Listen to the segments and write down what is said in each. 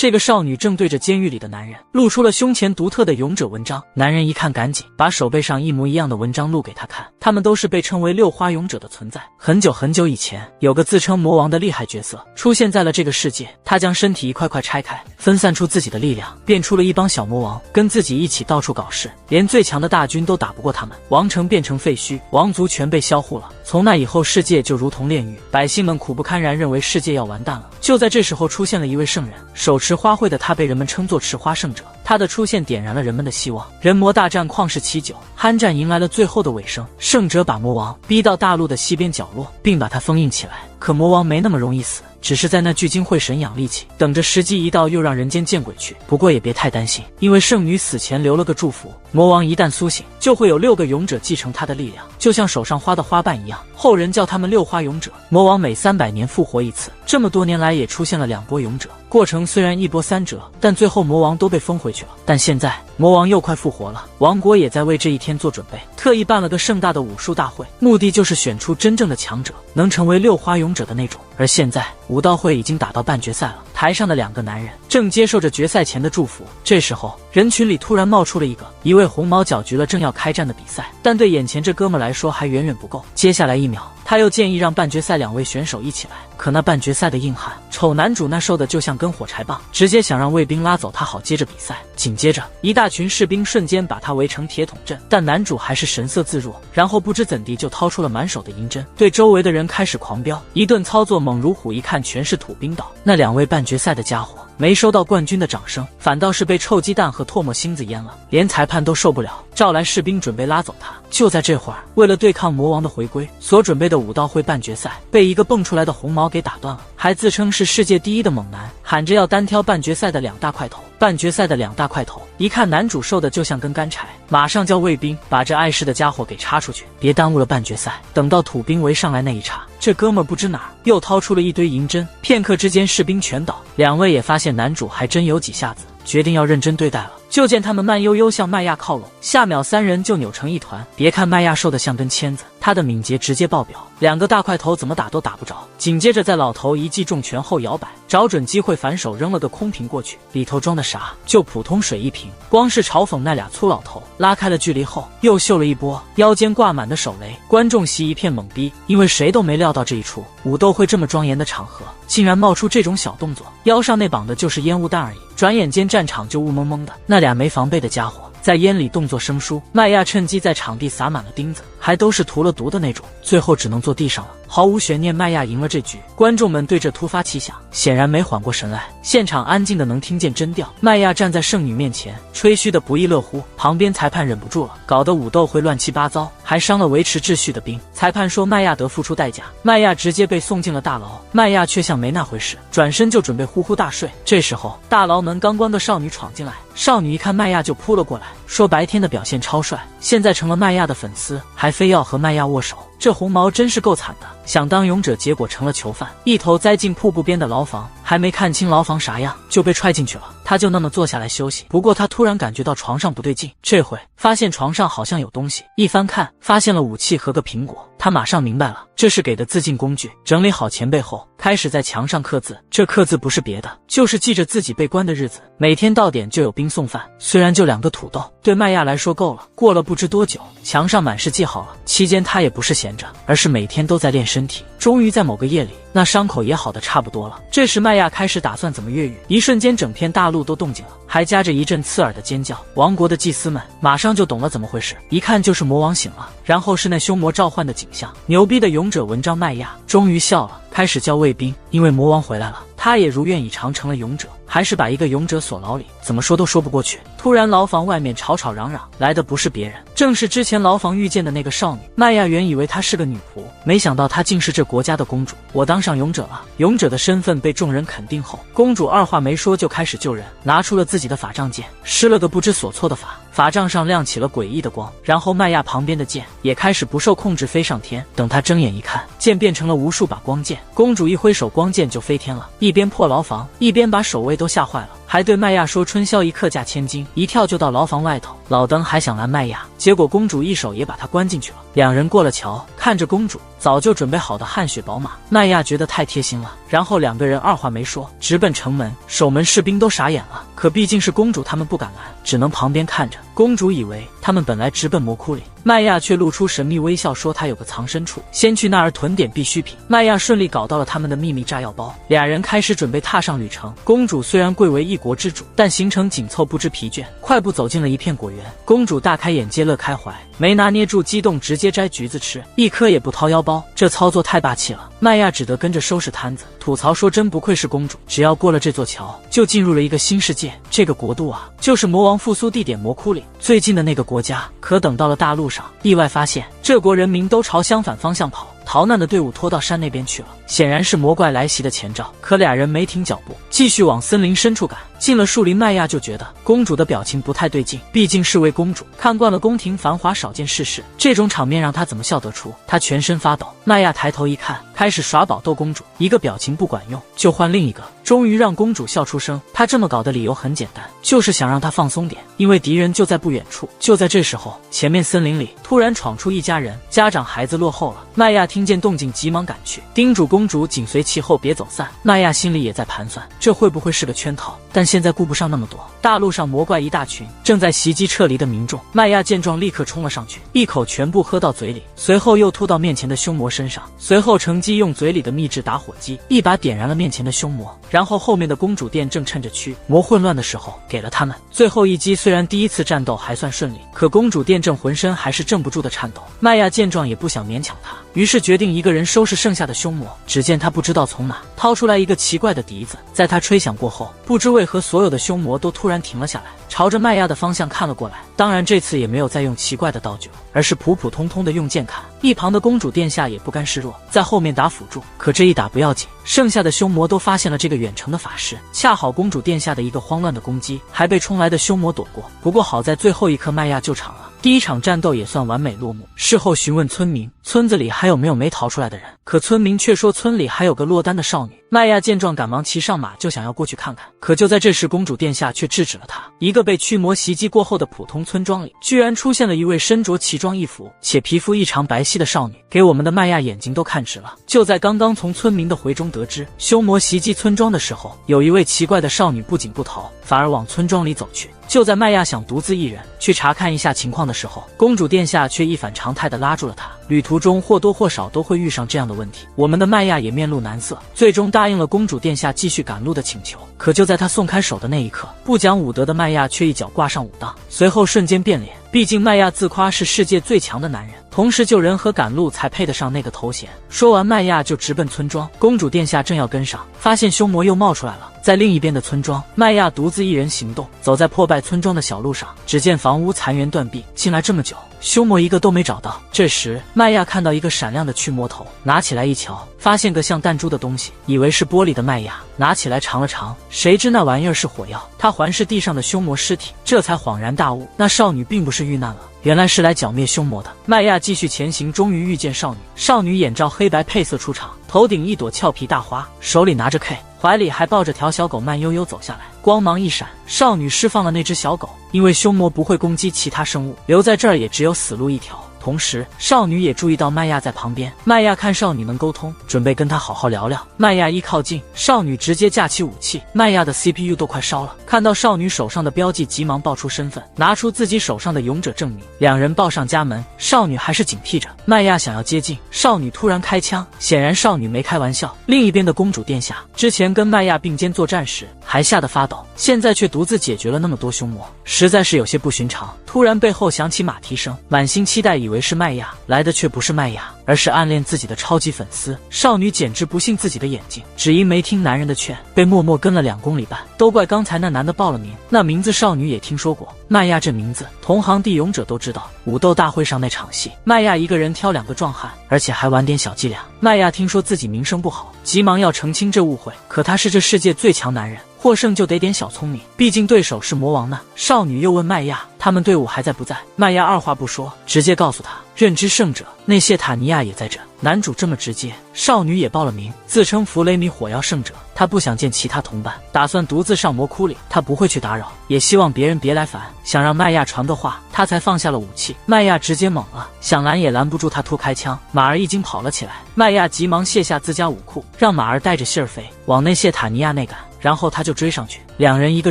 这个少女正对着监狱里的男人露出了胸前独特的勇者纹章。男人一看，赶紧把手背上一模一样的纹章录给他看。他们都是被称为六花勇者的存在。很久很久以前，有个自称魔王的厉害角色出现在了这个世界。他将身体一块块拆开，分散出自己的力量，变出了一帮小魔王，跟自己一起到处搞事，连最强的大军都打不过他们。王城变成废墟，王族全被销户了。从那以后，世界就如同炼狱，百姓们苦不堪言，认为世界要完蛋了。就在这时候，出现了一位圣人，手持花卉的他被人们称作持花圣者。他的出现点燃了人们的希望。人魔大战旷世奇久，酣战迎来了最后的尾声。圣者把魔王逼到大陆的西边角落，并把他封印起来。可魔王没那么容易死，只是在那聚精会神养力气，等着时机一到又让人间见鬼去。不过也别太担心，因为圣女死前留了个祝福，魔王一旦苏醒，就会有6个勇者继承他的力量，就像手上花的花瓣一样，后人叫他们六花勇者。魔王每300年复活一次，这么多年来也出现了2波勇者，过程虽然一波三折，但最后魔王都被封回去了。但现在魔王又快复活了，王国也在为这一天做准备，特意办了个盛大的武术大会，目的就是选出真正的强者，能成为六花勇者的那种。而现在武道会已经打到半决赛了，台上的2个男人正接受着决赛前的祝福。这时候人群里突然冒出了一位红毛搅局了正要开战的比赛，但对眼前这哥们来说还远远不够。接下来1秒，他又建议让半决赛2位选手一起来，可那半决赛的硬汉丑男主那瘦的就像根火柴棒，直接想让卫兵拉走他好接着比赛。紧接着一大群士兵瞬间把他围成铁桶阵，但男主还是神色自若，然后不知怎地就掏出了满手的银针，对周围的人开始狂飙，一顿操作猛如虎，一看全是土冰岛。那2位半决赛的家伙没收到冠军的掌声，反倒是被臭鸡蛋和唾沫星子淹了，连裁判都受不了，召来士兵准备拉走他。就在这会儿，为了对抗魔王的回归，所准备的武道会半决赛被一个蹦出来的红毛给打断了，还自称是世界第一的猛男，喊着要单挑半决赛的2大块头。半决赛的2大块头一看男主瘦的就像根干柴，马上叫卫兵把这碍事的家伙给插出去，别耽误了半决赛。等到土兵围上来那一刹，这哥们不知哪儿又掏出了一堆银针，片刻之间士兵全倒。2位也发现男主还真有几下子，决定要认真对待了。就见他们慢悠悠向麦亚靠拢，下秒3人就扭成一团。别看麦亚瘦得像根签子，他的敏捷直接爆表，2个大块头怎么打都打不着。紧接着在老头一记重拳后摇摆，找准机会反手扔了个空瓶过去，里头装的啥？就普通水一瓶。光是嘲讽那俩粗老头，拉开了距离后又秀了一波腰间挂满的手雷，观众席一片懵逼，因为谁都没料到这一出武斗会这么庄严的场合竟然冒出这种小动作，腰上那绑的就是烟雾弹而已。转眼间战场就雾蒙蒙的，那俩没防备的家伙在烟里动作生疏，麦亚趁机在场地撒满了钉子，还都是涂了毒的那种，最后只能坐地上了。毫无悬念，麦亚赢了这局。观众们对这突发奇想显然没缓过神来，现场安静的能听见真调。麦亚站在圣女面前，吹嘘的不亦乐乎，旁边裁判忍不住了，搞得武斗会乱七八糟，还伤了维持秩序的兵。裁判说麦亚得付出代价，麦亚直接被送进了大牢。麦亚却像没那回事，转身就准备呼呼大睡。这时候大牢门刚关，个少女闯进来，少女一看麦亚就扑了过来，说白天的表现超帅，现在成了麦亚的粉丝，还非要和麦亚握手。这红毛真是够惨的，想当勇者结果成了囚犯，一头栽进瀑布边的牢房，还没看清牢房啥样就被踹进去了。他就那么坐下来休息，不过他突然感觉到床上不对劲，这回发现床上好像有东西，一翻看发现了武器和个苹果，他马上明白了，这是给的自尽工具。整理好前背后，开始在墙上刻字，这刻字不是别的，就是记着自己被关的日子，每天到点就有兵送饭，虽然就2个土豆，对麦亚来说够了。过了不知多久，墙上满是记好了，期间他也不是闲着，而是每天都在练身体。终于在某个夜里，那伤口也好的差不多了。这时麦亚开始打算怎么越狱，一瞬间整片大陆都动静了，还夹着一阵刺耳的尖叫。王国的祭司们马上就懂了怎么回事，一看就是魔王醒了，然后是那凶魔召唤的景象。牛逼的勇者文章麦亚终于笑了，开始叫卫兵，因为魔王回来了，他也如愿以偿成了勇者，还是把一个勇者锁牢里，怎么说都说不过去。突然牢房外面吵吵嚷嚷，来的不是别人，正是之前牢房遇见的那个少女。麦亚原以为她是个女仆，没想到她竟是这国家的公主。我当上勇者了。勇者的身份被众人肯定后，公主二话没说就开始救人，拿出了自己的法杖剑，施了个不知所措的法，法杖上亮起了诡异的光，然后麦亚旁边的剑也开始不受控制飞上天。等他睁眼一看，剑变成了无数把光剑，公主一挥手，光剑就飞天了，一边破牢房，一边把守卫都吓坏了。还对麦亚说春宵一刻价千金，一跳就到牢房外头。老登还想拦麦亚，结果公主一手也把他关进去了。两人过了桥，看着公主早就准备好的汗血宝马，麦亚觉得太贴心了。然后两个人二话没说，直奔城门。守门士兵都傻眼了，可毕竟是公主，他们不敢拦，只能旁边看着。公主以为他们本来直奔魔窟里，麦亚却露出神秘微笑，说他有个藏身处，先去那儿囤点必需品。麦亚顺利搞到了他们的秘密炸药包，俩人开始准备踏上旅程。公主虽然贵为一国之主，但行程紧凑不知疲倦，快步走进了一片果园。公主大开眼界，乐开怀，没拿捏住激动，直接摘橘子吃，一颗也不掏腰包，这操作太霸气了。麦亚只得跟着收拾摊子，吐槽说真不愧是公主，只要过了这座桥，就进入了一个新世界。这个国度啊，就是魔王复苏地点魔窟里最近的那个国家。可等到了大陆上，意外发现这国人民都朝相反方向跑，逃难的队伍拖到山那边去了，显然是魔怪来袭的前兆。可俩人没停脚步，继续往森林深处赶。进了树林，麦亚就觉得公主的表情不太对劲，毕竟是位公主，看惯了宫廷繁华少见世事，这种场面让她怎么笑得出？她全身发抖。麦亚抬头一看，开始耍宝逗公主，一个表情不管用就换另一个，终于让公主笑出声。她这么搞的理由很简单，就是想让她放松点，因为敌人就在不远处。就在这时候，前面森林里突然闯出一家人，家长孩子落后了。麦亚听见动静，急忙赶去，叮嘱公主紧随其后，别走散。麦亚心里也在盘算，这会不会是个圈套？但现在顾不上那么多。大路上魔怪一大群，正在袭击撤离的民众。麦亚见状，立刻冲了上去，一口全部喝到嘴里，随后又吐到面前的凶魔身上，随后乘机用嘴里的秘制打火机一把点燃了面前的凶魔。然后后面的公主殿正趁着驱魔混乱的时候给了他们最后一击。虽然第一次战斗还算顺利，可公主殿正浑身还是镇不住的颤抖。麦亚见状也不想勉强他，于是决定一个人收拾剩下的凶魔。只见他不知道从哪掏出来一个奇怪的笛子，在他吹响过后，不知为何所有的凶魔都突然停了下来，朝着麦亚的方向看了过来。当然这次也没有再用奇怪的道具了，而是普普通通的用剑砍。一旁的公主殿下也不甘示弱，在后面打辅助。可这一打不要紧，剩下的凶魔都发现了这个远程的法师，恰好公主殿下的一个慌乱的攻击，还被冲来的凶魔躲过。不过好在最后一刻麦亚救场了，第一场战斗也算完美落幕。事后询问村民，村子里还有没有没逃出来的人，可村民却说村里还有个落单的少女。麦亚见状赶忙骑上马，就想要过去看看。可就在这时，公主殿下却制止了他。一个被驱魔袭击过后的普通村庄里，居然出现了一位身着奇装异服且皮肤异常白皙的少女，给我们的麦亚眼睛都看直了。就在刚刚从村民的回中得知凶魔袭击村庄的时候，有一位奇怪的少女不仅不逃，反而往村庄里走去。就在麦亚想独自一人去查看一下情况的时候，公主殿下却一反常态地拉住了他。旅途中或多或少都会遇上这样的问题，我们的麦亚也面露难色，最终答应了公主殿下继续赶路的请求。可就在他松开手的那一刻，不讲武德的麦亚却一脚挂上武当，随后瞬间变脸。毕竟麦亚自夸是世界最强的男人，同时救人和赶路才配得上那个头衔。说完，麦亚就直奔村庄。公主殿下正要跟上，发现凶魔又冒出来了。在另一边的村庄，麦亚独自一人行动，走在破败村庄的小路上，只见房屋残垣断壁，进来这么久，凶魔一个都没找到。这时麦亚看到一个闪亮的驱魔头，拿起来一瞧，发现个像弹珠的东西，以为是玻璃的麦亚拿起来尝了尝，谁知那玩意儿是火药。他环视地上的凶魔尸体，这才恍然大悟，那少女并不是遇难了，原来是来剿灭凶魔的。麦亚继续前行，终于遇见少女。少女眼罩黑白配色出场，头顶一朵俏皮大花，手里拿着 K， 怀里还抱着条小狗，慢悠悠走下来。光芒一闪，少女释放了那只小狗，因为凶魔不会攻击其他生物，留在这儿也只有死路一条。同时少女也注意到麦亚在旁边，麦亚看少女能沟通，准备跟她好好聊聊。麦亚一靠近，少女直接架起武器，麦亚的 CPU 都快烧了。看到少女手上的标记，急忙报出身份，拿出自己手上的勇者证明。两人抱上家门，少女还是警惕着。麦亚想要接近，少女突然开枪，显然少女没开玩笑。另一边的公主殿下之前跟麦亚并肩作战时还吓得发抖，现在却独自解决了那么多凶魔，实在是有些不寻常。突然背后响起马蹄声，满心期待以为是麦亚来的，却不是麦亚，而是暗恋自己的超级粉丝。少女简直不信自己的眼睛，只因没听男人的劝，被默默跟了2公里半。都怪刚才那男的报了名，那名字少女也听说过，麦亚这名字同行地勇者都知道。武斗大会上那场戏，麦亚一个人挑2个壮汉，而且还玩点小伎俩。麦亚听说自己名声不好，急忙要澄清这误会，可他是这世界最强男人，获胜就得点小聪明，毕竟对手是魔王呢。少女又问麦亚，他们队伍还在不在？麦亚二话不说，直接告诉他，认知胜者那谢塔尼亚也在这。男主这么直接，少女也报了名，自称弗雷米火药圣者。他不想见其他同伴，打算独自上魔窟里。他不会去打扰，也希望别人别来烦，想让麦亚传个话，他才放下了武器。麦亚直接懵了，想拦也拦不住他突开枪。马儿已经跑了起来，麦亚急忙卸下自家武库，让马儿带着希尔飞往那谢塔尼亚内赶。然后他就追上去，两人一个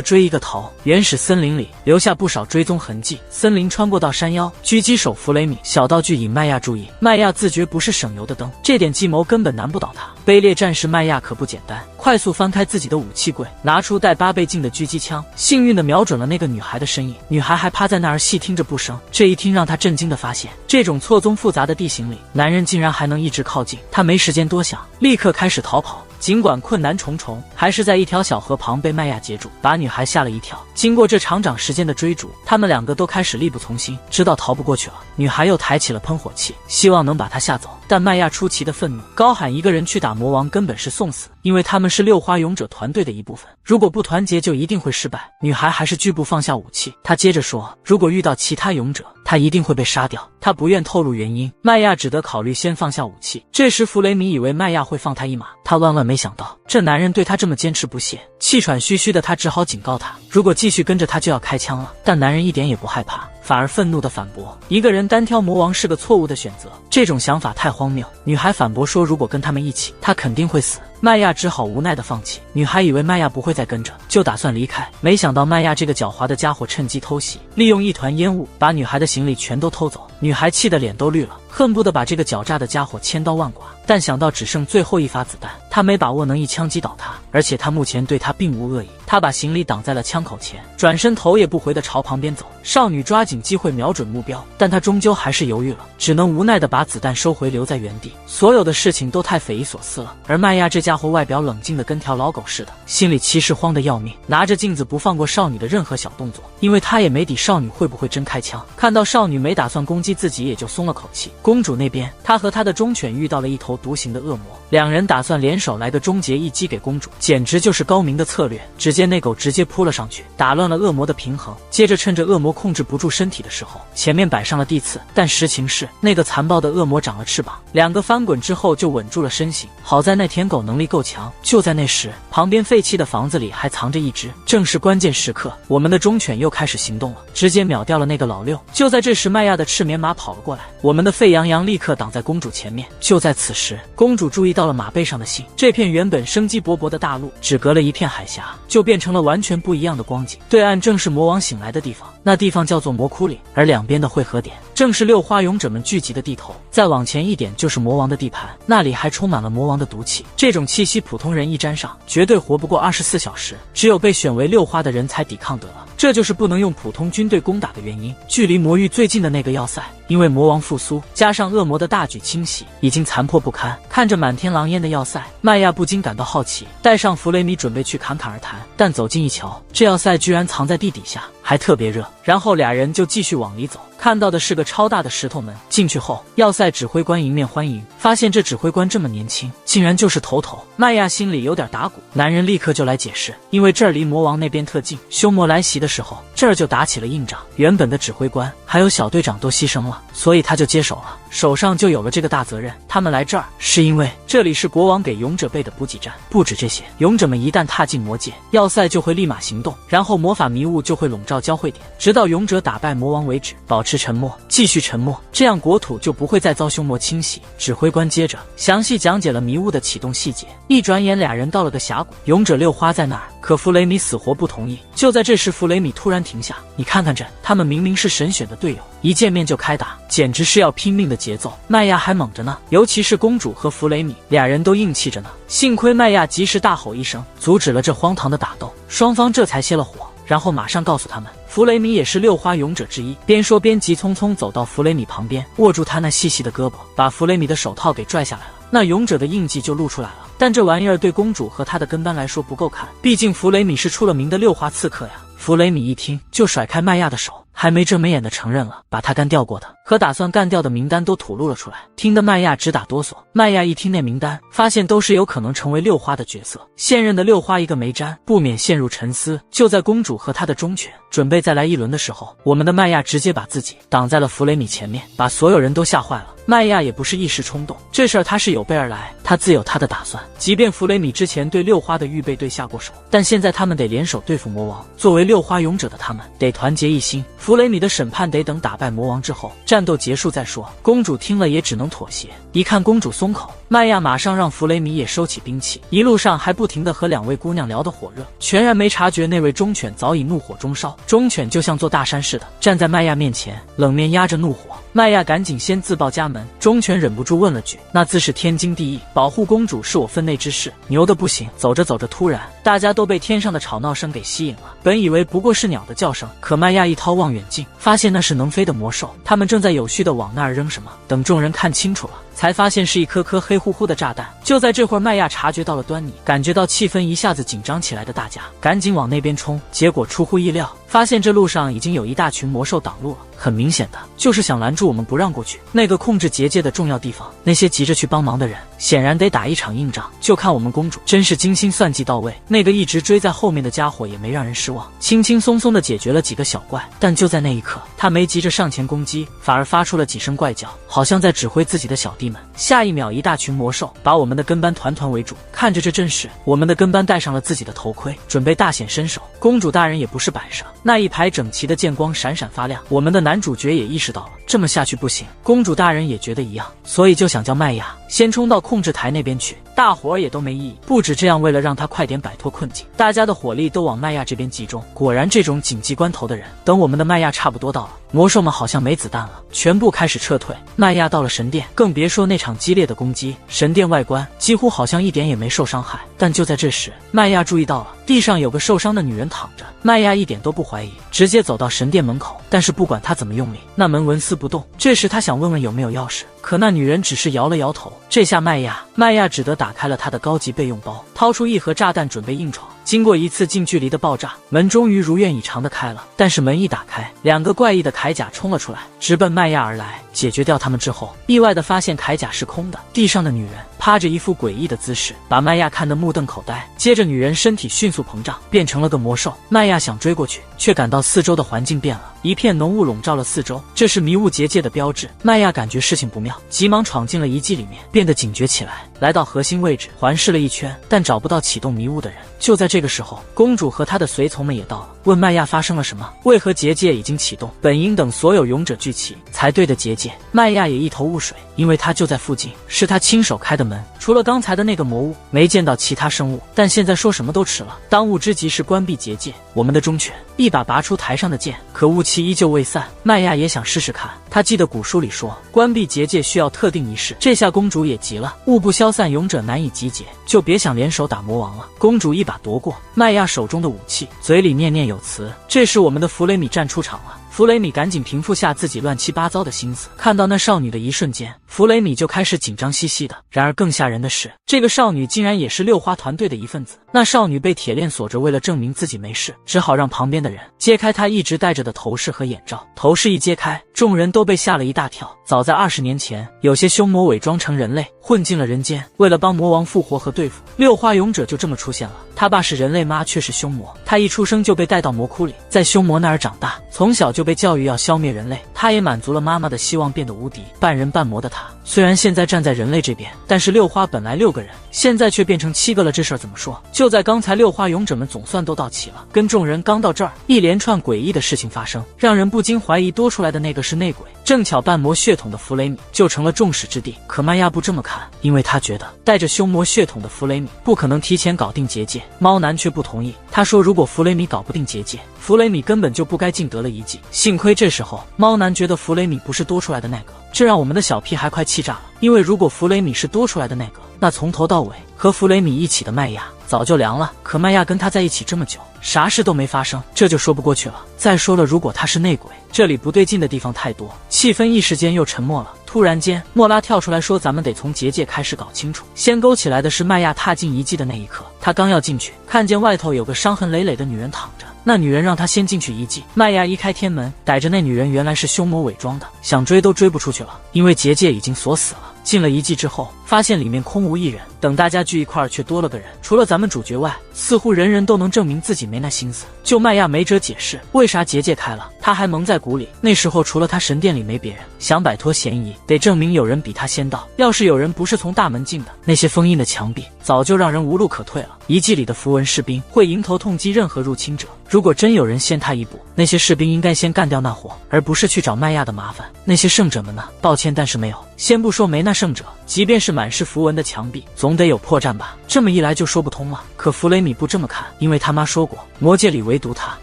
追一个逃，原始森林里留下不少追踪痕迹。森林穿过到山腰，狙击手弗雷米小道具引麦亚注意，麦亚自觉不是省油的灯，这点计谋根本难不倒他。卑劣战士麦亚可不简单，快速翻开自己的武器柜，拿出带8倍镜的狙击枪，幸运地瞄准了那个女孩的身影。女孩还趴在那儿细听着不声，这一听让他震惊地发现，这种错综复杂的地形里，男人竟然还能一直靠近。他没时间多想，立刻开始逃跑。尽管困难重重，还是在一条小河旁被麦亚截住，把女孩吓了一跳。经过这长长时间的追逐，他们两个都开始力不从心，知道逃不过去了。女孩又抬起了喷火器，希望能把他吓走，但麦亚出奇的愤怒，高喊一个人去打魔王根本是送死，因为他们是6花勇者团队的一部分，如果不团结就一定会失败。女孩还是拒不放下武器，她接着说，如果遇到其他勇者，她一定会被杀掉。她不愿透露原因，麦亚只得考虑先放下武器。这时弗雷米以为麦亚会放他一马，他万万没想到这男人对他这么坚持不懈，气喘吁吁的他只好警告他，如果继续跟着他就要开枪了。但男人一点也不害怕，反而愤怒地反驳，一个人单挑魔王是个错误的选择，这种想法太荒谬。女孩反驳说，如果跟他们一起，他肯定会死。麦亚只好无奈地放弃。女孩以为麦亚不会再跟着，就打算离开，没想到麦亚这个狡猾的家伙趁机偷袭，利用一团烟雾把女孩的行李全都偷走。女孩气得脸都绿了，恨不得把这个狡诈的家伙千刀万剐，但想到只剩最后一发子弹，她没把握能一枪击倒他，而且他目前对她并无恶意。她把行李挡在了枪口前，转身头也不回地朝旁边走。少女抓紧机会瞄准目标，但她终究还是犹豫了，只能无奈地把子弹收回，留在原地。所有的事情都太匪夷所思了，而麦亚这家伙外表冷静的跟条老狗似的，心里其实慌得要命，拿着镜子不放过少女的任何小动作，因为他也没底少女会不会真开枪。看到少女没打算攻击自己，也就松了口气。公主那边，他和他的忠犬遇到了一头独行的恶魔，两人打算联手来个终结一击给公主，简直就是高明的策略。只见那狗直接扑了上去，打乱了恶魔的平衡，接着趁着恶魔控制不住身体的时候，前面摆上了地刺。但实情是，那个残暴的恶魔长了翅膀，两个翻滚之后就稳住了身形。好在那舔狗能力够强。就在那时，旁边废弃的房子里还藏着一只。正是关键时刻，我们的忠犬又开始行动了，直接秒掉了那个老六。就在这时，麦亚的赤棉马跑了过来，我们的沸羊羊立刻挡在公主前面。就在此时，公主注意到了马背上的信，这片原本生机勃勃的大陆，只隔了一片海峡，就变成了完全不一样的光景。对岸正是魔王醒来的地方，那地方叫做魔窟岭，而两边的汇合点正是6花勇者们聚集的地头。再往前一点就是魔王的地盘，那里还充满了魔王的毒气，这种气息普通人一沾上，绝对活不过24小时，只有被选为6花的人才抵抗得了。这就是不能用普通军队攻打的原因。距离魔域最近的那个要塞，因为魔王复苏，加上恶魔的大举清洗，已经残破不堪。看着满天狼烟的要塞，麦亚不禁感到好奇，带上弗雷米准备去侃侃而谈。但走近一瞧，这要塞居然藏在地底下，还特别热。然后俩人就继续往里走，看到的是个超大的石头门。进去后，要塞指挥官迎面欢迎，发现这指挥官这么年轻，竟然就是头头。麦亚心里有点打鼓，男人立刻就来解释，因为这儿离魔王那边特近，凶魔来袭的时候，这儿就打起了硬仗，原本的指挥官还有小队长都牺牲了，所以他就接手了，手上就有了这个大责任。他们来这儿是因为这里是国王给勇者备的补给站。不止这些，勇者们一旦踏进魔界，要塞就会立马行动，然后魔法迷雾就会笼罩交汇点，直到勇者打败魔王为止。保持沉默，继续沉默，这样国土就不会再遭凶魔侵袭。指挥官接着详细讲解了迷雾的启动细节。一转眼俩人到了个峡谷，勇者6花在那儿，可弗雷米死活不同意。就在这时，弗雷米突然停下，你看看这，他们明明是神选的队友，一见面就开打，简直是要拼命的节奏。麦亚还猛着呢，尤其是公主和弗雷米，俩人都硬气着呢。幸亏麦亚及时大吼一声，阻止了这荒唐的打斗，双方这才歇了火。然后马上告诉他们，弗雷米也是6花勇者之一。边说边急匆匆走到弗雷米旁边，握住他那细细的胳膊，把弗雷米的手套给拽下来了。那勇者的印记就露出来了，但这玩意儿对公主和她的跟班来说不够看，毕竟弗雷米是出了名的6花刺客呀。弗雷米一听就甩开麦亚的手，还没睁没眼的承认了把他干掉过的和打算干掉的名单都吐露了出来，听得麦亚直打哆嗦。麦亚一听那名单，发现都是有可能成为六花的角色，现任的六花一个没沾，不免陷入沉思。就在公主和她的忠犬准备再来一轮的时候，我们的麦亚直接把自己挡在了弗雷米前面，把所有人都吓坏了。麦亚也不是一时冲动，这事儿他是有备而来，他自有他的打算。即便弗雷米之前对六花的预备队下过手，但现在他们得联手对付魔王。作为六花勇者的他们，得团结一心。弗雷米的审判得等打败魔王之后，战斗结束再说。公主听了也只能妥协。一看公主松口，麦亚马上让弗雷米也收起兵器，一路上还不停地和两位姑娘聊得火热，全然没察觉那位忠犬早已怒火中烧。忠犬就像座大山似的站在麦亚面前，冷面压着怒火。麦亚赶紧先自报家门，忠犬忍不住问了句：“那自是天经地义，保护公主是我分内之事，牛的不行。”走着走着，突然大家都被天上的吵闹声给吸引了。本以为不过是鸟的叫声，可麦亚一掏望远镜，发现那是能飞的魔兽，他们正在有序地往那儿扔什么。等众人看清楚了，才发现是一颗颗黑乎乎的炸弹。就在这会儿，麦亚察觉到了端倪，感觉到气氛一下子紧张起来的大家赶紧往那边冲，结果出乎意料，发现这路上已经有一大群魔兽挡路了。很明显的就是想拦住我们不让过去那个控制结界的重要地方。那些急着去帮忙的人显然得打一场硬仗，就看我们公主真是精心算计到位。那个一直追在后面的家伙也没让人失望，轻轻松松地解决了几个小怪。但就在那一刻，他没急着上前攻击，反而发出了几声怪叫，好像在指挥自己的小弟们。下一秒，一大群魔兽把我们的跟班团团围住。看着这阵势，我们的跟班戴上了自己的头盔，准备大显身手。公主大人也不是摆设，那一排整齐的剑光闪闪发亮。我们的男主角也意识到了这么下去不行，公主大人也觉得一样，所以就想叫麦亚先冲到控制台那边去。大伙儿也都没异议。不止这样，为了让他快点摆脱困境，大家的火力都往麦亚这边集中。果然，这种紧急关头的人，等我们的麦亚差不多到了，魔兽们好像没子弹了，全部开始撤退。麦亚到了神殿，更别说那场激烈的攻击。神殿外观几乎好像一点也没受伤害。但就在这时，麦亚注意到了地上有个受伤的女人躺着。麦亚一点都不怀疑，直接走到神殿门口。但是不管他怎么用力，那门纹丝不动。这时他想问问有没有钥匙，可那女人只是摇了摇头。这下麦亚只得打开了他的高级备用包，掏出一盒炸弹准备硬闯。经过一次近距离的爆炸，门终于如愿以偿的开了。但是门一打开，两个怪异的铠甲冲了出来，直奔麦亚而来。解决掉他们之后，意外的发现铠甲是空的，地上的女人趴着一副诡异的姿势，把麦亚看得目瞪口呆。接着女人身体迅速膨胀，变成了个魔兽。麦亚想追过去，却感到四周的环境变了，一片浓雾笼罩了四周，这是迷雾结界的标志。麦亚感觉事情不妙，急忙闯进了遗迹里面，变得警觉起来。来到核心位置，环视了一圈，但找不到启动迷雾的人。就在这个时候，公主和她的随从们也到了，问麦亚发生了什么，为何结界已经启动，本应等所有勇者聚齐才对的结界。麦亚也一头雾水，因为他就在附近，是他亲手开的门，除了刚才的那个魔物，没见到其他生物。但现在说什么都迟了，当务之急是关闭结界。我们的忠犬一把拔出台上的剑，可雾气依旧未散。麦亚也想试试看，他记得古书里说关闭结界需要特定仪式。这下公主也急了，雾不消散，勇者难以集结，就别想联手打魔王了。公主一把夺过麦亚手中的武器，嘴里念念有词。这时我们的弗雷米站出场了。弗雷米赶紧平复下自己乱七八糟的心思，看到那少女的一瞬间，弗雷米就开始紧张兮兮的。然而更吓人的是，这个少女竟然也是六花团队的一份子。那少女被铁链锁着，为了证明自己没事，只好让旁边的人揭开她一直戴着的头饰和眼罩。头饰一揭开，众人都被吓了一大跳。早在20年前，有些凶魔伪装成人类，混进了人间，为了帮魔王复活和对付六花勇者，就这么出现了。他爸是人类，妈却是凶魔。他一出生就被带到魔窟里，在凶魔那儿长大，从小就被教育要消灭人类。他也满足了妈妈的希望，变得无敌，半人半魔的他，虽然现在站在人类这边，但是六花本来6个人，现在却变成7个了。这事儿怎么说？就在刚才，六花勇者们总算都到齐了。跟众人刚到这儿，一连串诡异的事情发生，让人不禁怀疑多出来的那个是内鬼。正巧半魔血统的弗雷米就成了众矢之的。可麦亚不这么看，因为他觉得带着凶魔血统的弗雷米不可能提前搞定结界。猫男却不同意，他说如果弗雷米搞不定结界，弗雷米根本就不该尽得了一计。幸亏这时候猫男觉得弗雷米不是多出来的那个，这让我们的小屁孩快气炸了。因为如果弗雷米是多出来的那个，那从头到尾和弗雷米一起的麦亚早就凉了。可麦亚跟他在一起这么久，啥事都没发生，这就说不过去了。再说了，如果他是内鬼，这里不对劲的地方太多。气氛一时间又沉默了。突然间，莫拉跳出来说，咱们得从结界开始搞清楚。先勾起来的是麦亚踏进遗迹的那一刻，他刚要进去，看见外头有个伤痕累累的女人躺着，那女人让他先进去遗迹。麦亚一开天门，逮着那女人原来是凶魔伪装的，想追都追不出去了，因为结界已经锁死了。进了遗迹之后，发现里面空无一人，等大家聚一块儿，却多了个人。除了咱们主角外，似乎人人都能证明自己没那心思。就麦亚没辙解释为啥结界开了，他还蒙在鼓里。那时候除了他，神殿里没别人，想摆脱嫌疑，得证明有人比他先到。要是有人不是从大门进的，那些封印的墙壁早就让人无路可退了。遗迹里的符文士兵会迎头痛击任何入侵者，如果真有人先他一步，那些士兵应该先干掉那伙，而不是去找麦亚的麻烦。那些圣者们呢？抱歉，但是没有。先不说没那圣者，即便是满是符文的墙壁，总得有破绽吧？这么一来就说不通了。可弗雷米不这么看，因为他妈说过，魔界里唯独他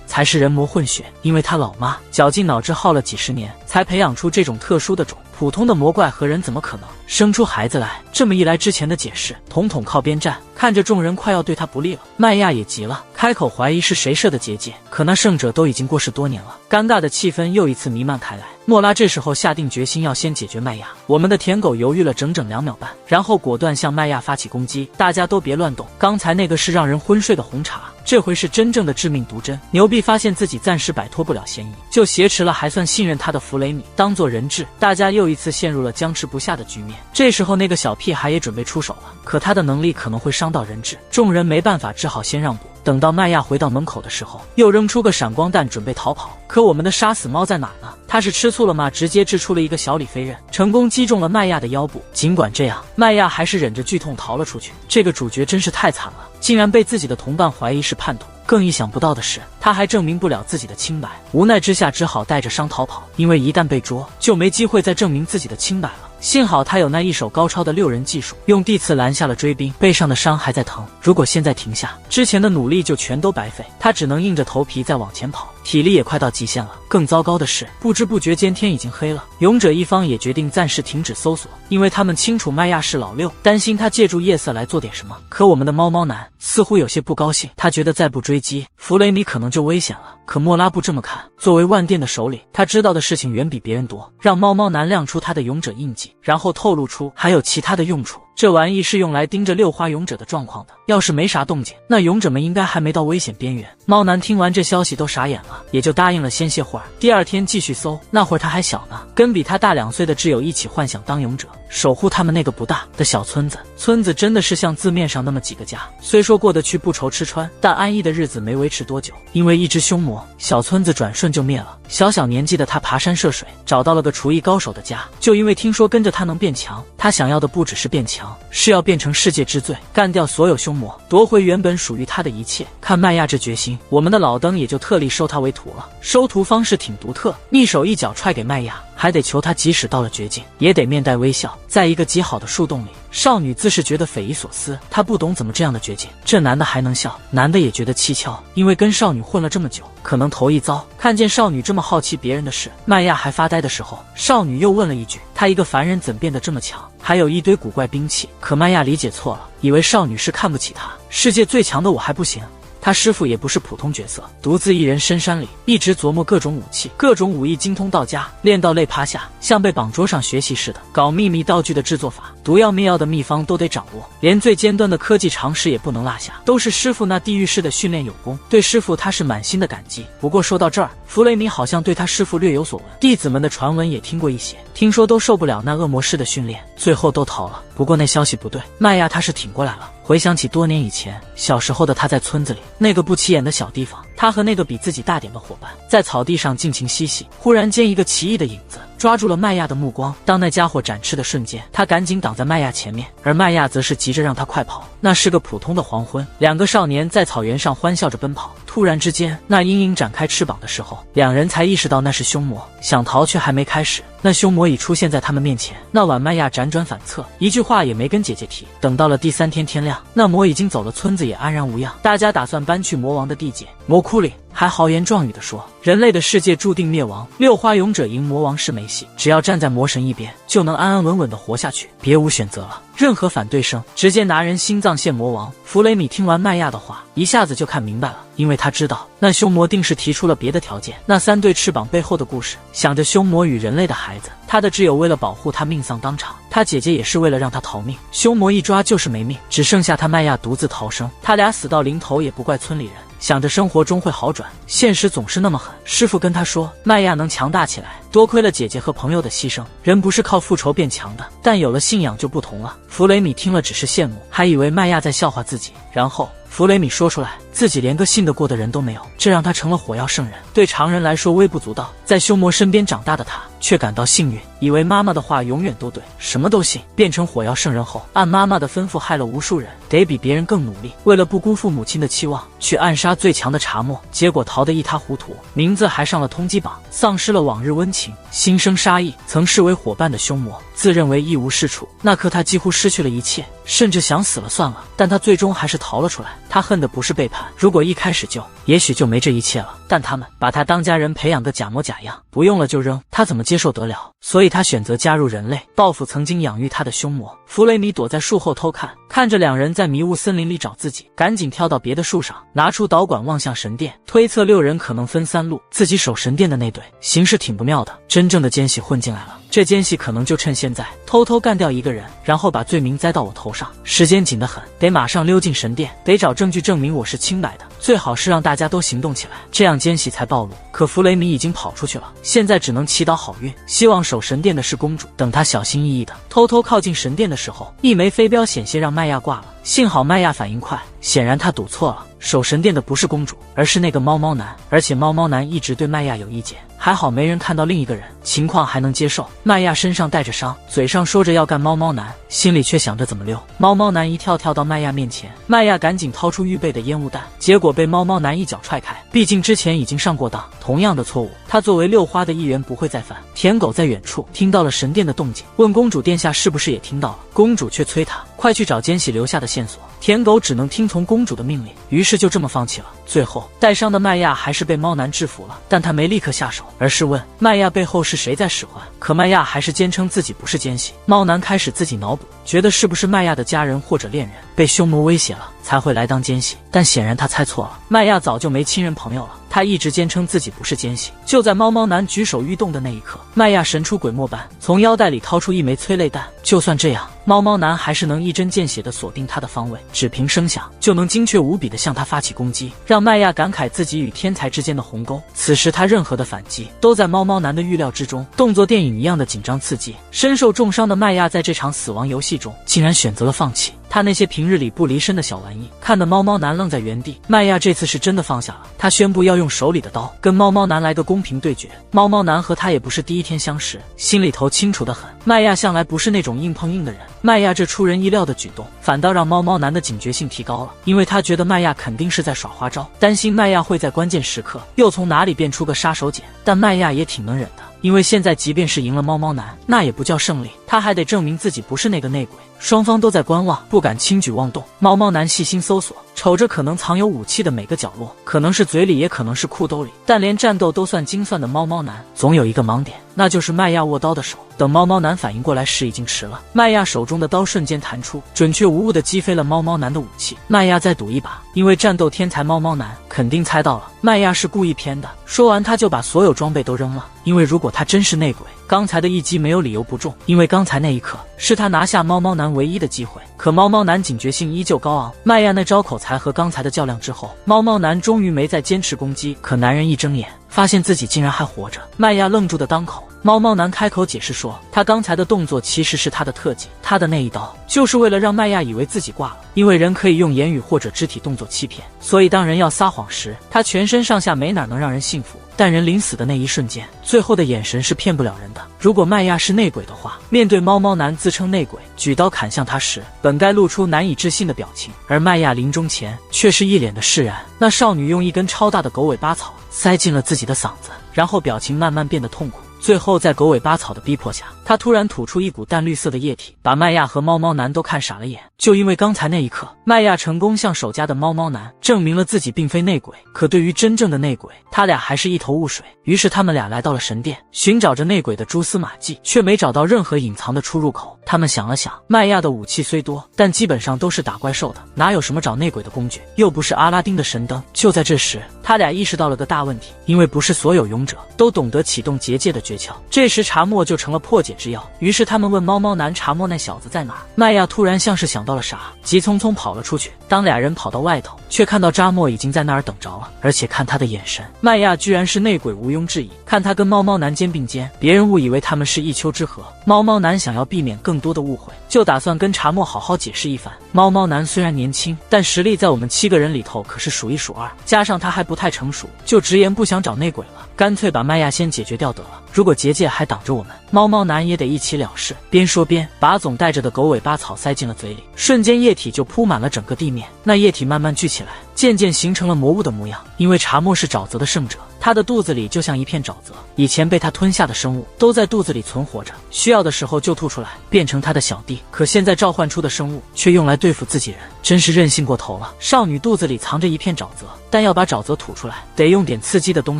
才是人魔混血，因为他老妈绞尽脑汁耗了几十年，才培养出这种特殊的种。普通的魔怪和人怎么可能生出孩子来？这么一来，之前的解释统统靠边站。看着众人快要对他不利了，麦亚也急了，开口怀疑是谁设的结界。可那圣者都已经过世多年了，尴尬的气氛又一次弥漫开来。莫拉这时候下定决心要先解决麦亚。我们的舔狗犹豫了整整2秒半，然后果断向麦亚发起攻击。大家都别乱动，刚才那个是让人昏睡的红茶，这回是真正的致命毒针。牛逼发现自己暂时摆脱不了嫌疑，就挟持了还算信任他的弗雷米当做人质。大家又一次陷入了僵持不下的局面。这时候那个小屁孩也准备出手了，可他的能力可能会伤到人质，众人没办法，只好先让步。等到麦亚回到门口的时候，又扔出个闪光弹准备逃跑。可我们的杀死猫在哪呢？他是吃醋了吗？直接掷出了一个小李飞刃，成功击中了麦亚的腰部。尽管这样，麦亚还是忍着剧痛逃了出去。这个主角真是太惨了，竟然被自己的同伴怀疑是叛徒。更意想不到的是，他还证明不了自己的清白，无奈之下只好带着伤逃跑，因为一旦被捉，就没机会再证明自己的清白了。幸好他有那一手高超的6人技术，用地刺拦下了追兵，背上的伤还在疼。如果现在停下，之前的努力就全都白费，他只能硬着头皮再往前跑，体力也快到极限了。更糟糕的是，不知不觉间天已经黑了，勇者一方也决定暂时停止搜索，因为他们清楚麦亚是老六，担心他借助夜色来做点什么。可我们的猫猫男似乎有些不高兴，他觉得再不追击，弗雷米可能就危险了。可莫拉不这么看，作为万殿的首领，他知道的事情远比别人多，让猫猫男亮出他的勇者印记，然后透露出还有其他的用处。这玩意是用来盯着6花勇者的状况的，要是没啥动静，那勇者们应该还没到危险边缘。猫男听完这消息都傻眼了，也就答应了先歇会儿。第二天继续搜，那会儿他还小呢，跟比他大2岁的挚友一起幻想当勇者，守护他们那个不大的小村子。村子真的是像字面上那么几个家，虽说过得去不愁吃穿，但安逸的日子没维持多久，因为一只凶魔，小村子转瞬就灭了。小年纪的他爬山涉水，找到了个厨艺高手的家，就因为听说跟着他能变强，他想要的不只是变强，是要变成世界之最，干掉所有凶魔，夺回原本属于他的一切。看麦亚这决心，我们的老登也就特地收他为徒了。收徒方式挺独特，一手一脚踹给麦亚，还得求他即使到了绝境，也得面带微笑。在一个极好的树洞里，少女自是觉得匪夷所思，她不懂怎么这样的绝境，这男的还能笑？男的也觉得蹊跷，因为跟少女混了这么久，可能头一遭看见少女这么好奇别人的事。麦亚还发呆的时候，少女又问了一句，他一个凡人怎变得这么强，还有一堆古怪兵器。可麦亚理解错了，以为少女是看不起他，世界最强的我还不行。他师傅也不是普通角色，独自一人深山里，一直琢磨各种武器，各种武艺精通到家，练到累趴下，像被绑桌上学习似的，搞秘密道具的制作法，毒药灭药的秘方都得掌握，连最尖端的科技常识也不能落下，都是师傅那地狱式的训练有功。对师傅他是满心的感激。不过说到这儿，弗雷米好像对他师傅略有所闻，弟子们的传闻也听过一些，听说都受不了那恶魔式的训练，最后都逃了。不过那消息不对，麦亚他是挺过来了。回想起多年以前，小时候的他在村子里那个不起眼的小地方，他和那个比自己大点的伙伴在草地上尽情嬉戏，忽然间一个奇异的影子抓住了麦亚的目光。当那家伙展翅的瞬间，他赶紧挡在麦亚前面，而麦亚则是急着让他快跑。那是个普通的黄昏，2个少年在草原上欢笑着奔跑。突然之间，那阴影展开翅膀的时候，2人才意识到那是凶魔，想逃却还没开始，那凶魔已出现在他们面前。那晚麦亚辗转反侧，一句话也没跟姐姐提。等到了第3天天亮，那魔已经走了，村子也安然无恙。大家打算搬去魔王的地界魔窟里，还豪言壮语地说，人类的世界注定灭亡，6花勇者赢魔王是没戏，只要站在魔神一边，就能安安稳稳地活下去，别无选择了。任何反对声直接拿人心脏献魔王。弗雷米听完麦亚的话，一下子就看明白了，因为他知道那凶魔定是提出了别的条件。那3对翅膀背后的故事，想着凶魔与人类的孩子，他的挚友为了保护他命丧当场，他姐姐也是为了让他逃命，凶魔一抓就是没命，只剩下他麦亚独自逃生。他俩死到临头也不怪村里人，想着生活中会好转，现实总是那么狠。师傅跟他说，麦亚能强大起来，多亏了姐姐和朋友的牺牲。人不是靠复仇变强的，但有了信仰就不同了。弗雷米听了只是羡慕，还以为麦亚在笑话自己。然后弗雷米说出来，自己连个信得过的人都没有，这让他成了火药圣人。对常人来说微不足道，在修魔身边长大的他却感到幸运，以为妈妈的话永远都对，什么都信。变成火药圣人后，按妈妈的吩咐害了无数人，得比别人更努力。为了不辜负母亲的期望，去暗杀最强的查莫，结果逃得一塌糊涂，名字还上了通缉榜，丧失了往日温情，心生杀意。曾视为伙伴的凶魔，自认为一无是处，那刻他几乎失去了一切，甚至想死了算了。但他最终还是逃了出来。他恨的不是背叛，如果一开始也许就没这一切了。但他们把他当家人培养个假模假样，不用了就扔，他怎么接受得了？所以他选择加入人类，报复曾经养育他的凶魔。弗雷米躲在树后偷看，看着两人在迷雾森林里找自己，赶紧跳到别的树上，拿出导管望向神殿，推测6人可能分3路，自己守神殿的那队形势挺不妙的，真正的奸细混进来了。这奸细可能就趁现在偷偷干掉一个人，然后把罪名栽到我头上。时间紧得很，得马上溜进神殿，得找证据证明我是清白的，最好是让大家都行动起来，这样奸细才暴露。可弗雷米已经跑出去了，现在只能祈祷好运，希望守神殿的是公主。等他小心翼翼的偷偷靠近神殿的时候，一枚飞镖险些让麦亚挂了。幸好麦亚反应快，显然他赌错了，守神殿的不是公主，而是那个猫猫男，而且猫猫男一直对麦亚有意见。还好没人看到另一个人，情况还能接受。麦亚身上带着伤，嘴上说着要干猫猫男，心里却想着怎么溜。猫猫男一跳到麦亚面前，麦亚赶紧掏出预备的烟雾弹，结果被猫猫男一脚踹开。毕竟之前已经上过当，同样的错误他作为6花的一员不会再犯。舔狗在远处听到了神殿的动静，问公主殿下是不是也听到了，公主却催他快去找奸细留下的线索。舔狗只能听从公主的命令，于是就这么放弃了。最后带伤的麦亚还是被猫男制服了，但他没立刻下手，而是问麦亚背后是谁在使唤。可麦亚还是坚称自己不是奸细。猫男开始自己脑补，觉得是不是麦亚的家人或者恋人被凶魔威胁了才会来当奸细，但显然他猜错了，麦亚早就没亲人朋友了。他一直坚称自己不是奸细。就在猫猫男举手欲动的那一刻，麦亚神出鬼没般从腰带里掏出一枚催泪弹。就算这样，猫猫男还是能一针见血地锁定他的方位，只凭声响就能精确无比地向他发起攻击，让麦亚感慨自己与天才之间的鸿沟。此时他任何的反击都在猫猫男的预料之中，动作电影一样的紧张刺激。身受重伤的麦亚在这场死亡游戏中竟然选择了放弃。他那些平日里不离身的小玩意，看得猫猫男愣在原地。麦亚这次是真的放下了，他宣布要用手里的刀跟猫猫男来个公平对决。猫猫男和他也不是第一天相识，心里头清楚得很，麦亚向来不是那种硬碰硬的人。麦亚这出人意料的举动，反倒让猫猫男的警觉性提高了，因为他觉得麦亚肯定是在耍花招，担心麦亚会在关键时刻又从哪里变出个杀手锏。但麦亚也挺能忍的，因为现在即便是赢了猫猫男，那也不叫胜利，他还得证明自己不是那个内鬼。双方都在观望，不敢轻举妄动。猫猫男细心搜索，瞅着可能藏有武器的每个角落，可能是嘴里，也可能是裤兜里。但连战斗都算精算的猫猫男，总有一个盲点，那就是麦亚握刀的手。等猫猫男反应过来时，已经迟了。麦亚手中的刀瞬间弹出，准确无误地击飞了猫猫男的武器。麦亚再赌一把，因为战斗天才猫猫男肯定猜到了麦亚是故意偏的。说完，他就把所有装备都扔了，因为如果他真是内鬼，刚才的一击没有理由不中，因为刚才那一刻是他拿下猫猫男唯一的机会。可猫猫男警觉性依旧高昂，麦亚那招口才和刚才的较量之后，猫猫男终于没再坚持攻击。可男人一睁眼发现自己竟然还活着，麦亚愣住的当口。猫猫男开口解释说，他刚才的动作其实是他的特技，他的那一刀就是为了让麦亚以为自己挂了。因为人可以用言语或者肢体动作欺骗，所以当人要撒谎时，他全身上下没哪能让人信服。但人临死的那一瞬间，最后的眼神是骗不了人的。如果麦亚是内鬼的话，面对猫猫男自称内鬼举刀砍向他时，本该露出难以置信的表情，而麦亚临终前却是一脸的释然。那少女用一根超大的狗尾巴草塞进了自己的嗓子，然后表情慢慢变得痛苦。最后在狗尾巴草的逼迫下，他突然吐出一股淡绿色的液体，把麦亚和猫猫男都看傻了眼。就因为刚才那一刻，麦亚成功向守家的猫猫男证明了自己并非内鬼。可对于真正的内鬼，他俩还是一头雾水。于是他们俩来到了神殿，寻找着内鬼的蛛丝马迹，却没找到任何隐藏的出入口。他们想了想，麦亚的武器虽多，但基本上都是打怪兽的，哪有什么找内鬼的工具，又不是阿拉丁的神灯。就在这时，他俩意识到了个大问题，因为不是所有勇者都懂得启动结界的诀窍。这时查莫就成了破解之药，于是他们问猫猫男查莫那小子在哪儿。麦亚突然像是想到到了啥，急匆匆跑了出去。当俩人跑到外头，却看到扎莫已经在那儿等着了，而且看他的眼神，麦亚居然是内鬼，毋庸置疑。看他跟猫猫男肩并肩，别人误以为他们是一丘之貉。猫猫男想要避免更多的误会，就打算跟查莫好好解释一番。猫猫男虽然年轻，但实力在我们7个人里头可是数一数二，加上他还不太成熟，就直言不想找内鬼了，干脆把麦亚先解决掉得了。如果结界还挡着我们，猫猫男也得一起了事。边说边把总带着的狗尾巴草塞进了嘴里，瞬间液体就铺满了整个地面。那液体慢慢聚起来，渐渐形成了魔物的模样。因为查莫是沼泽的圣者，他的肚子里就像一片沼泽，以前被他吞下的生物都在肚子里存活着，需要的时候就吐出来，变成他的小弟。可现在召唤出的生物却用来对付自己人，真是任性过头了。少女肚子里藏着一片沼泽，但要把沼泽吐出来，得用点刺激的东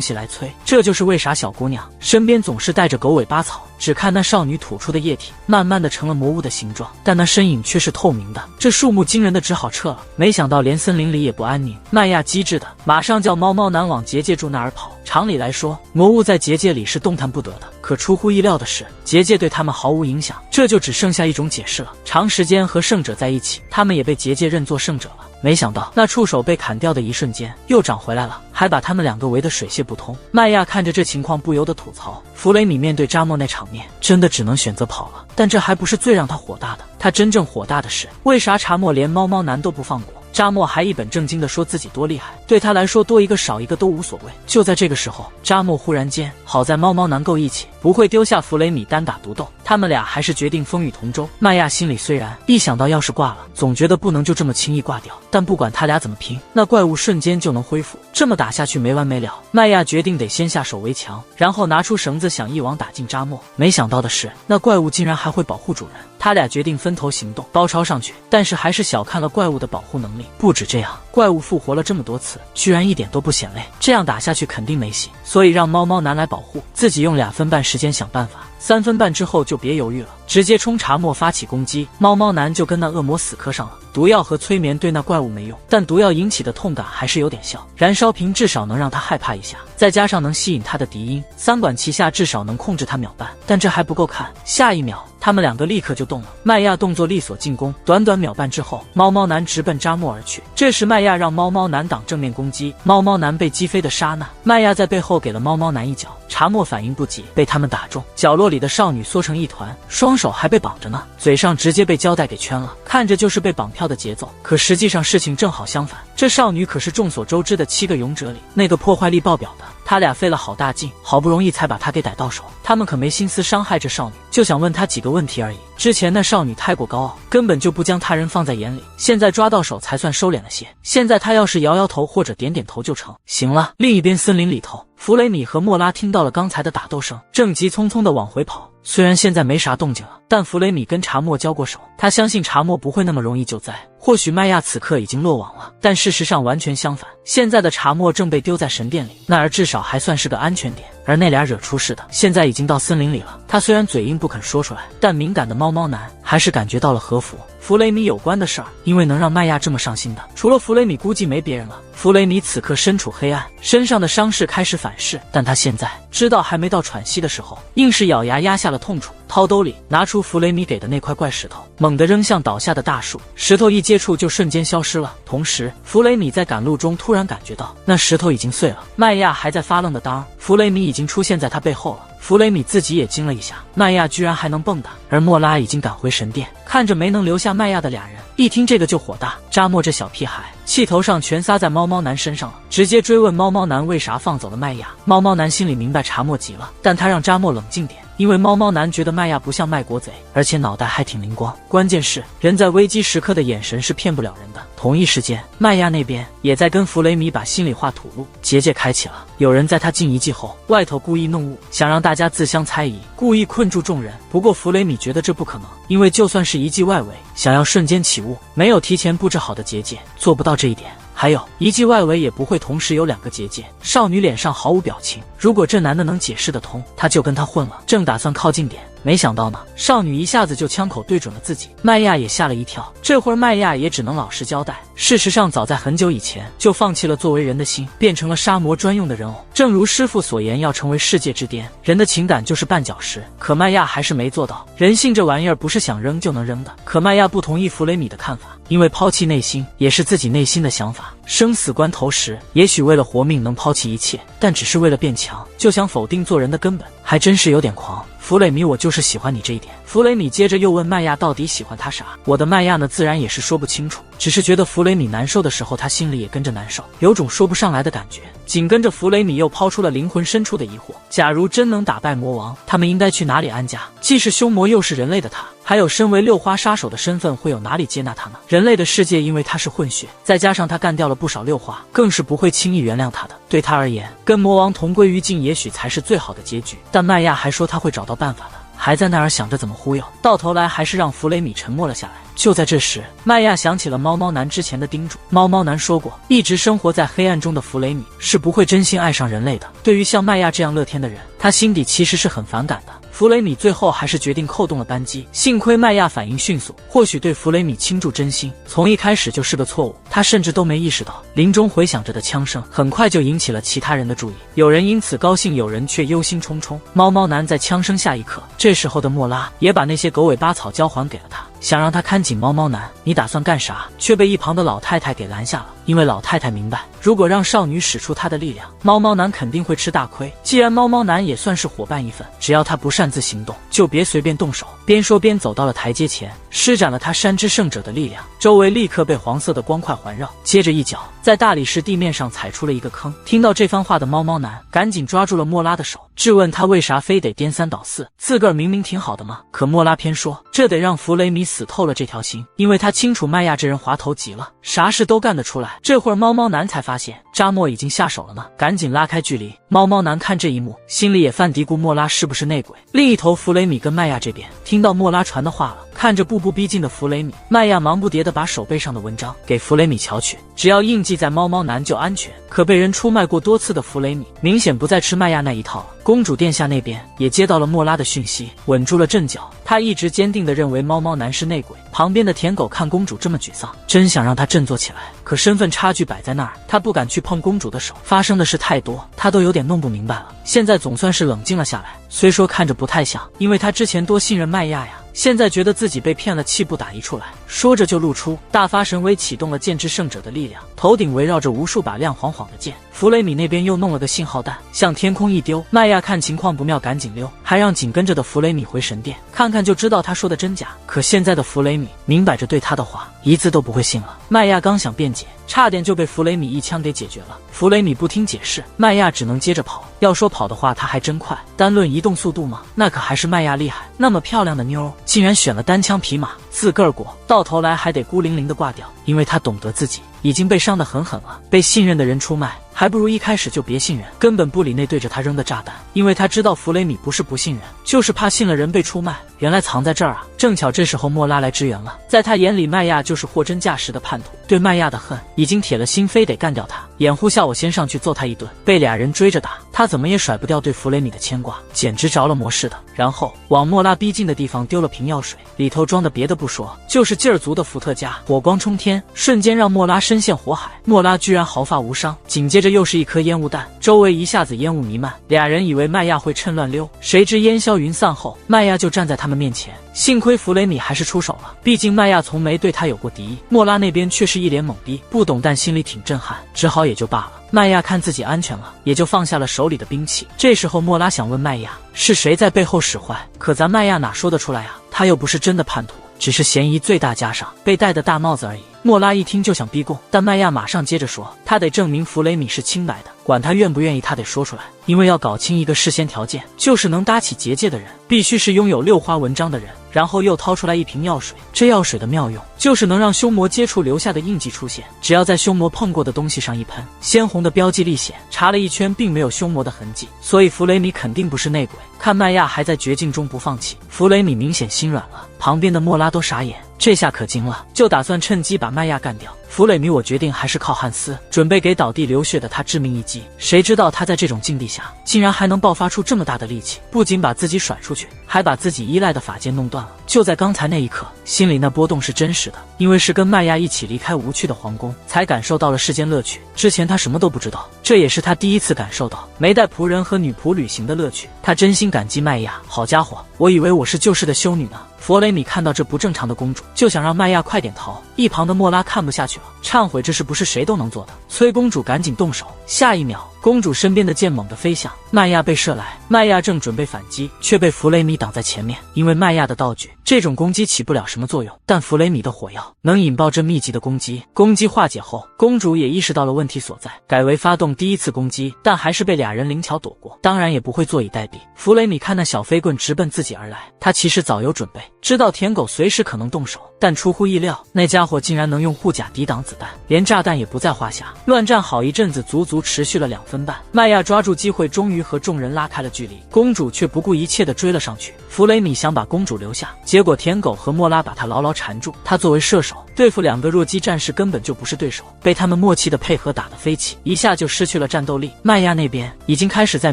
西来催。这就是为啥小姑娘身边总是带着狗尾巴草。只看那少女吐出的液体，慢慢的成了魔物的形状，但那身影却是透明的。这数目惊人的只好撤了。没想到连森林里也不安宁，麦亚机智的马上叫猫猫男往结界柱那儿跑。常理来说，魔物在结界里是动弹不得的，可出乎意料的是，结界对他们毫无影响。这就只剩下一种解释了：长时间和圣者在一起，他们也被结界认作圣者了。没想到那触手被砍掉的一瞬间又长回来了，还把他们两个围得水泄不通。麦亚看着这情况不由得吐槽，弗雷米面对扎莫那场面真的只能选择跑了。但这还不是最让他火大的，他真正火大的是为啥查莫连猫猫男都不放过，扎莫还一本正经地说自己多厉害，对他来说多一个少一个都无所谓。就在这个时候，扎莫忽然间，好在猫猫男够义气，不会丢下弗雷米单打独斗，他们俩还是决定风雨同舟。麦亚心里虽然一想到要是挂了，总觉得不能就这么轻易挂掉，但不管他俩怎么拼，那怪物瞬间就能恢复，这么打下去没完没了。麦亚决定得先下手为强，然后拿出绳子想一网打尽扎莫。没想到的是，那怪物竟然还会保护主人。他俩决定分头行动，包抄上去，但是还是小看了怪物的保护能力。不止这样，怪物复活了这么多次，居然一点都不显累，这样打下去肯定没戏，所以让猫猫男来保护，自己用2分半时间想办法。3分半之后就别犹豫了，直接冲查莫发起攻击。猫猫男就跟那恶魔死磕上了。毒药和催眠对那怪物没用，但毒药引起的痛感还是有点效。燃烧瓶至少能让他害怕一下，再加上能吸引他的敌音，三管齐下至少能控制他秒半。但这还不够看，下一秒他们两个立刻就动了。麦亚动作利索进攻，短短秒半之后，猫猫男直奔扎莫而去。这时麦亚让猫猫男挡正面攻击，猫猫男被击飞的刹那，麦亚在背后给了猫猫男一脚。查莫反应不及，被他们打中，角落里的少女缩成一团，双手还被绑着呢，嘴上直接被胶带给圈了，看着就是被绑票的节奏。可实际上事情正好相反，这少女可是众所周知的7个勇者里那个破坏力爆表的，他俩费了好大劲，好不容易才把她给逮到手。他们可没心思伤害这少女，就想问她几个问题而已。之前那少女太过高傲，根本就不将他人放在眼里，现在抓到手才算收敛了些。现在他要是摇摇头或者点点头就成。行了。另一边森林里头，弗雷米和莫拉听到了刚才的打斗声，正急匆匆地往回跑。虽然现在没啥动静了，但弗雷米跟查莫交过手，他相信查莫不会那么容易救灾。或许麦亚此刻已经落网了，但事实上完全相反，现在的查莫正被丢在神殿里，那儿至少还算是个安全点。而那俩惹出事的现在已经到森林里了，他虽然嘴硬不肯说出来，但敏感的猫猫男还是感觉到了和弗雷米有关的事儿。因为能让麦亚这么上心的，除了弗雷米估计没别人了。弗雷米此刻身处黑暗，身上的伤势开始反噬，但他现在知道还没到喘息的时候，硬是咬牙压下了痛楚，掏兜里拿出弗雷米给的那块怪石头，猛地扔向倒下的大树，石头一接触就瞬间消失了。同时弗雷米在赶路中突然感觉到那石头已经碎了，麦亚还在发愣的当儿，弗雷米已经出现在他背后了。弗雷米自己也惊了一下，麦亚居然还能蹦跶，而莫拉已经赶回神殿，看着没能留下麦亚的俩人，一听这个就火大。扎莫这小屁孩气头上全撒在猫猫男身上了，直接追问猫猫男为啥放走了麦亚。猫猫男心里明白查莫急了，但他让扎莫冷静点，因为猫猫男觉得麦亚不像卖国贼，而且脑袋还挺灵光。关键是人在危机时刻的眼神是骗不了人的。同一时间，麦亚那边也在跟弗雷米把心里话吐露。结界开启了，有人在他进一计后，外头故意弄雾，想让大家自相猜疑，故意困住众人。不过弗雷米觉得这不可能，因为就算是一记外围，想要瞬间起雾，没有提前布置好的结界，做不到这一点。还有一记外围也不会同时有2个结界。少女脸上毫无表情，如果这男的能解释得通，她就跟他混了。正打算靠近点，没想到呢，少女一下子就枪口对准了自己。麦亚也吓了一跳，这会儿麦亚也只能老实交代。事实上，早在很久以前就放弃了作为人的心，变成了杀魔专用的人偶。正如师父所言，要成为世界之巅，人的情感就是绊脚石。可麦亚还是没做到。人性这玩意儿不是想扔就能扔的。可麦亚不同意弗雷米的看法，因为抛弃内心也是自己内心的想法。生死关头时，也许为了活命能抛弃一切，但只是为了变强，就想否定做人的根本，还真是有点狂。弗雷米，我就是喜欢你这一点。弗雷米接着又问麦亚到底喜欢他啥？我的麦亚呢，自然也是说不清楚，只是觉得弗雷米难受的时候，他心里也跟着难受，有种说不上来的感觉。紧跟着弗雷米又抛出了灵魂深处的疑惑：假如真能打败魔王，他们应该去哪里安家？既是凶魔又是人类的他，还有身为6花杀手的身份，会有哪里接纳他呢？人类的世界因为他是混血，再加上他干掉了不少6花，更是不会轻易原谅他的。对他而言，跟魔王同归于尽也许才是最好的结局。但麦亚还说他会找到办法的，还在那儿想着怎么忽悠，到头来还是让弗雷米沉默了下来。就在这时，麦亚想起了猫猫男之前的叮嘱。猫猫男说过，一直生活在黑暗中的弗雷米是不会真心爱上人类的。对于像麦亚这样乐天的人，他心底其实是很反感的。弗雷米最后还是决定扣动了扳机，幸亏麦亚反应迅速，或许对弗雷米倾注真心，从一开始就是个错误。他甚至都没意识到，林中回响着的枪声很快就引起了其他人的注意，有人因此高兴，有人却忧心忡忡。猫猫男在枪声下一刻，这时候的莫拉也把那些狗尾巴草交还给了他，想让他看紧猫猫男。你打算干啥？却被一旁的老太太给拦下了，因为老太太明白，如果让少女使出她的力量，猫猫男肯定会吃大亏。既然猫猫男也算是伙伴一份，只要他不擅自行动，就别随便动手。边说边走到了台阶前，施展了他山之圣者的力量，周围立刻被黄色的光块环绕，接着一脚在大理石地面上踩出了一个坑。听到这番话的猫猫男赶紧抓住了莫拉的手，质问他为啥非得颠3倒4，自个儿明明挺好的嘛。可莫拉偏说，这得让弗雷米死透了这条心，因为他清楚麦亚这人滑头极了，啥事都干得出来。这会儿猫猫男才发现扎莫已经下手了呢，赶紧拉开距离。猫猫男看这一幕，心里也犯嘀咕，莫拉是不是内鬼？另一头弗雷米跟麦亚这边听到莫拉传的话了，看着步步逼近的弗雷米，麦亚忙不迭地把手背上的文章给弗雷米瞧去，只要印记在猫猫男就安全。可被人出卖过多次的弗雷米明显不再吃麦亚那一套了。公主殿下那边也接到了莫拉的讯息，稳住了阵脚。他一直坚定地认为猫猫男是内鬼。旁边的舔狗看公主这么沮丧，真想让她振作起来，可身份差距摆在那儿，他不敢去碰公主的手。发生的事太多，他都有点弄不明白了。现在总算是冷静了下来，虽说看着不太像，因为他之前多信任麦亚呀，现在觉得自己被骗了，气不打一处来。说着就露出大发神威，启动了剑之圣者的力量，头顶围绕着无数把亮晃晃的剑。弗雷米那边又弄了个信号弹，向天空一丢。麦亚看情况不妙，赶紧溜，还让紧跟着的弗雷米回神殿看看，就知道他说的真假。可现在的弗雷米明摆着对他的话一字都不会信了。麦亚刚想辩解，差点就被弗雷米一枪给解决了。弗雷米不听解释，麦亚只能接着跑。要说跑的话，他还真快，单论移动速度嘛，那可还是麦亚厉害。那么漂亮的妞，竟然选了单枪匹马，自个儿裹，到头来还得孤零零的挂掉，因为他懂得自己已经被伤得很狠了，被信任的人出卖，还不如一开始就别信任，根本不理那对着他扔的炸弹。因为他知道弗雷米不是不信任，就是怕信了人被出卖。原来藏在这儿啊！正巧这时候莫拉来支援了，在他眼里麦亚就是货真价实的叛徒，对麦亚的恨已经铁了心，非得干掉他。掩护下我先上去揍他一顿，被俩人追着打，他怎么也甩不掉对弗雷米的牵挂，简直着了魔似的。然后往莫拉逼近的地方丢了瓶药水，里头装的别的不说，就是劲儿足的伏特加，火光冲天，瞬间让莫拉深陷火海。莫拉居然毫发无伤，紧接着又是一颗烟雾弹，周围一下子烟雾弥漫。俩人以为麦亚会趁乱溜，谁知烟消云散后，麦亚就站在他们面前。幸亏弗雷米还是出手了，毕竟麦亚从没对他有过敌意。莫拉那边却是一脸懵逼，不懂但心里挺震撼，只好也就罢了。麦亚看自己安全了，也就放下了手里的兵器。这时候莫拉想问麦亚是谁在背后使坏，可咱麦亚哪说得出来啊？他又不是真的叛徒，只是嫌疑最大加上被戴的大帽子而已。莫拉一听就想逼供，但麦亚马上接着说，他得证明弗雷米是清白的，管他愿不愿意，他得说出来。因为要搞清一个事先条件，就是能搭起结界的人必须是拥有6花纹章的人。然后又掏出来一瓶药水，这药水的妙用就是能让凶魔接触留下的印记出现，只要在凶魔碰过的东西上一喷，鲜红的标记立显。查了一圈并没有凶魔的痕迹，所以弗雷米肯定不是内鬼。看麦亚还在绝境中不放弃，弗雷米明显心软了，旁边的莫拉都傻眼，这下可惊了，就打算趁机把麦亚干掉。弗雷米，我决定还是靠汉斯。准备给倒地流血的他致命一击，谁知道他在这种境地下，竟然还能爆发出这么大的力气，不仅把自己甩出去，还把自己依赖的法剑弄断了。就在刚才那一刻，心里那波动是真实的，因为是跟麦亚一起离开无趣的皇宫，才感受到了世间乐趣。之前他什么都不知道，这也是他第一次感受到没带仆人和女仆旅行的乐趣。他真心感激麦亚，好家伙，我以为我是救世的修女呢。弗雷米看到这不正常的公主，就想让麦亚快点逃。一旁的莫拉看不下去了，忏悔这事不是谁都能做的，催公主赶紧动手。下一秒，公主身边的剑猛地飞向，麦亚被射来，麦亚正准备反击，却被弗雷米挡在前面。因为麦亚的道具，这种攻击起不了什么作用，但弗雷米的火药能引爆这密集的攻击。攻击化解后，公主也意识到了问题所在，改为发动第一次攻击，但还是被俩人灵巧躲过，当然也不会坐以待毙。弗雷米看那小飞棍直奔自己而来，他其实早有准备，知道舔狗随时可能动手，但出乎意料，那家伙竟然能用护甲抵挡子弹，连炸弹也不在话下。乱战好一阵子，足足持续了2分半。麦亚抓住机会，终于和众人拉开了距离，公主却不顾一切地追了上去。弗雷米想把公主留下，结果舔狗和莫拉把她牢牢缠住。他作为射手，对付2个弱鸡战士根本就不是对手，被他们默契的配合打得飞起，一下就失去了战斗力。麦亚那边已经开始在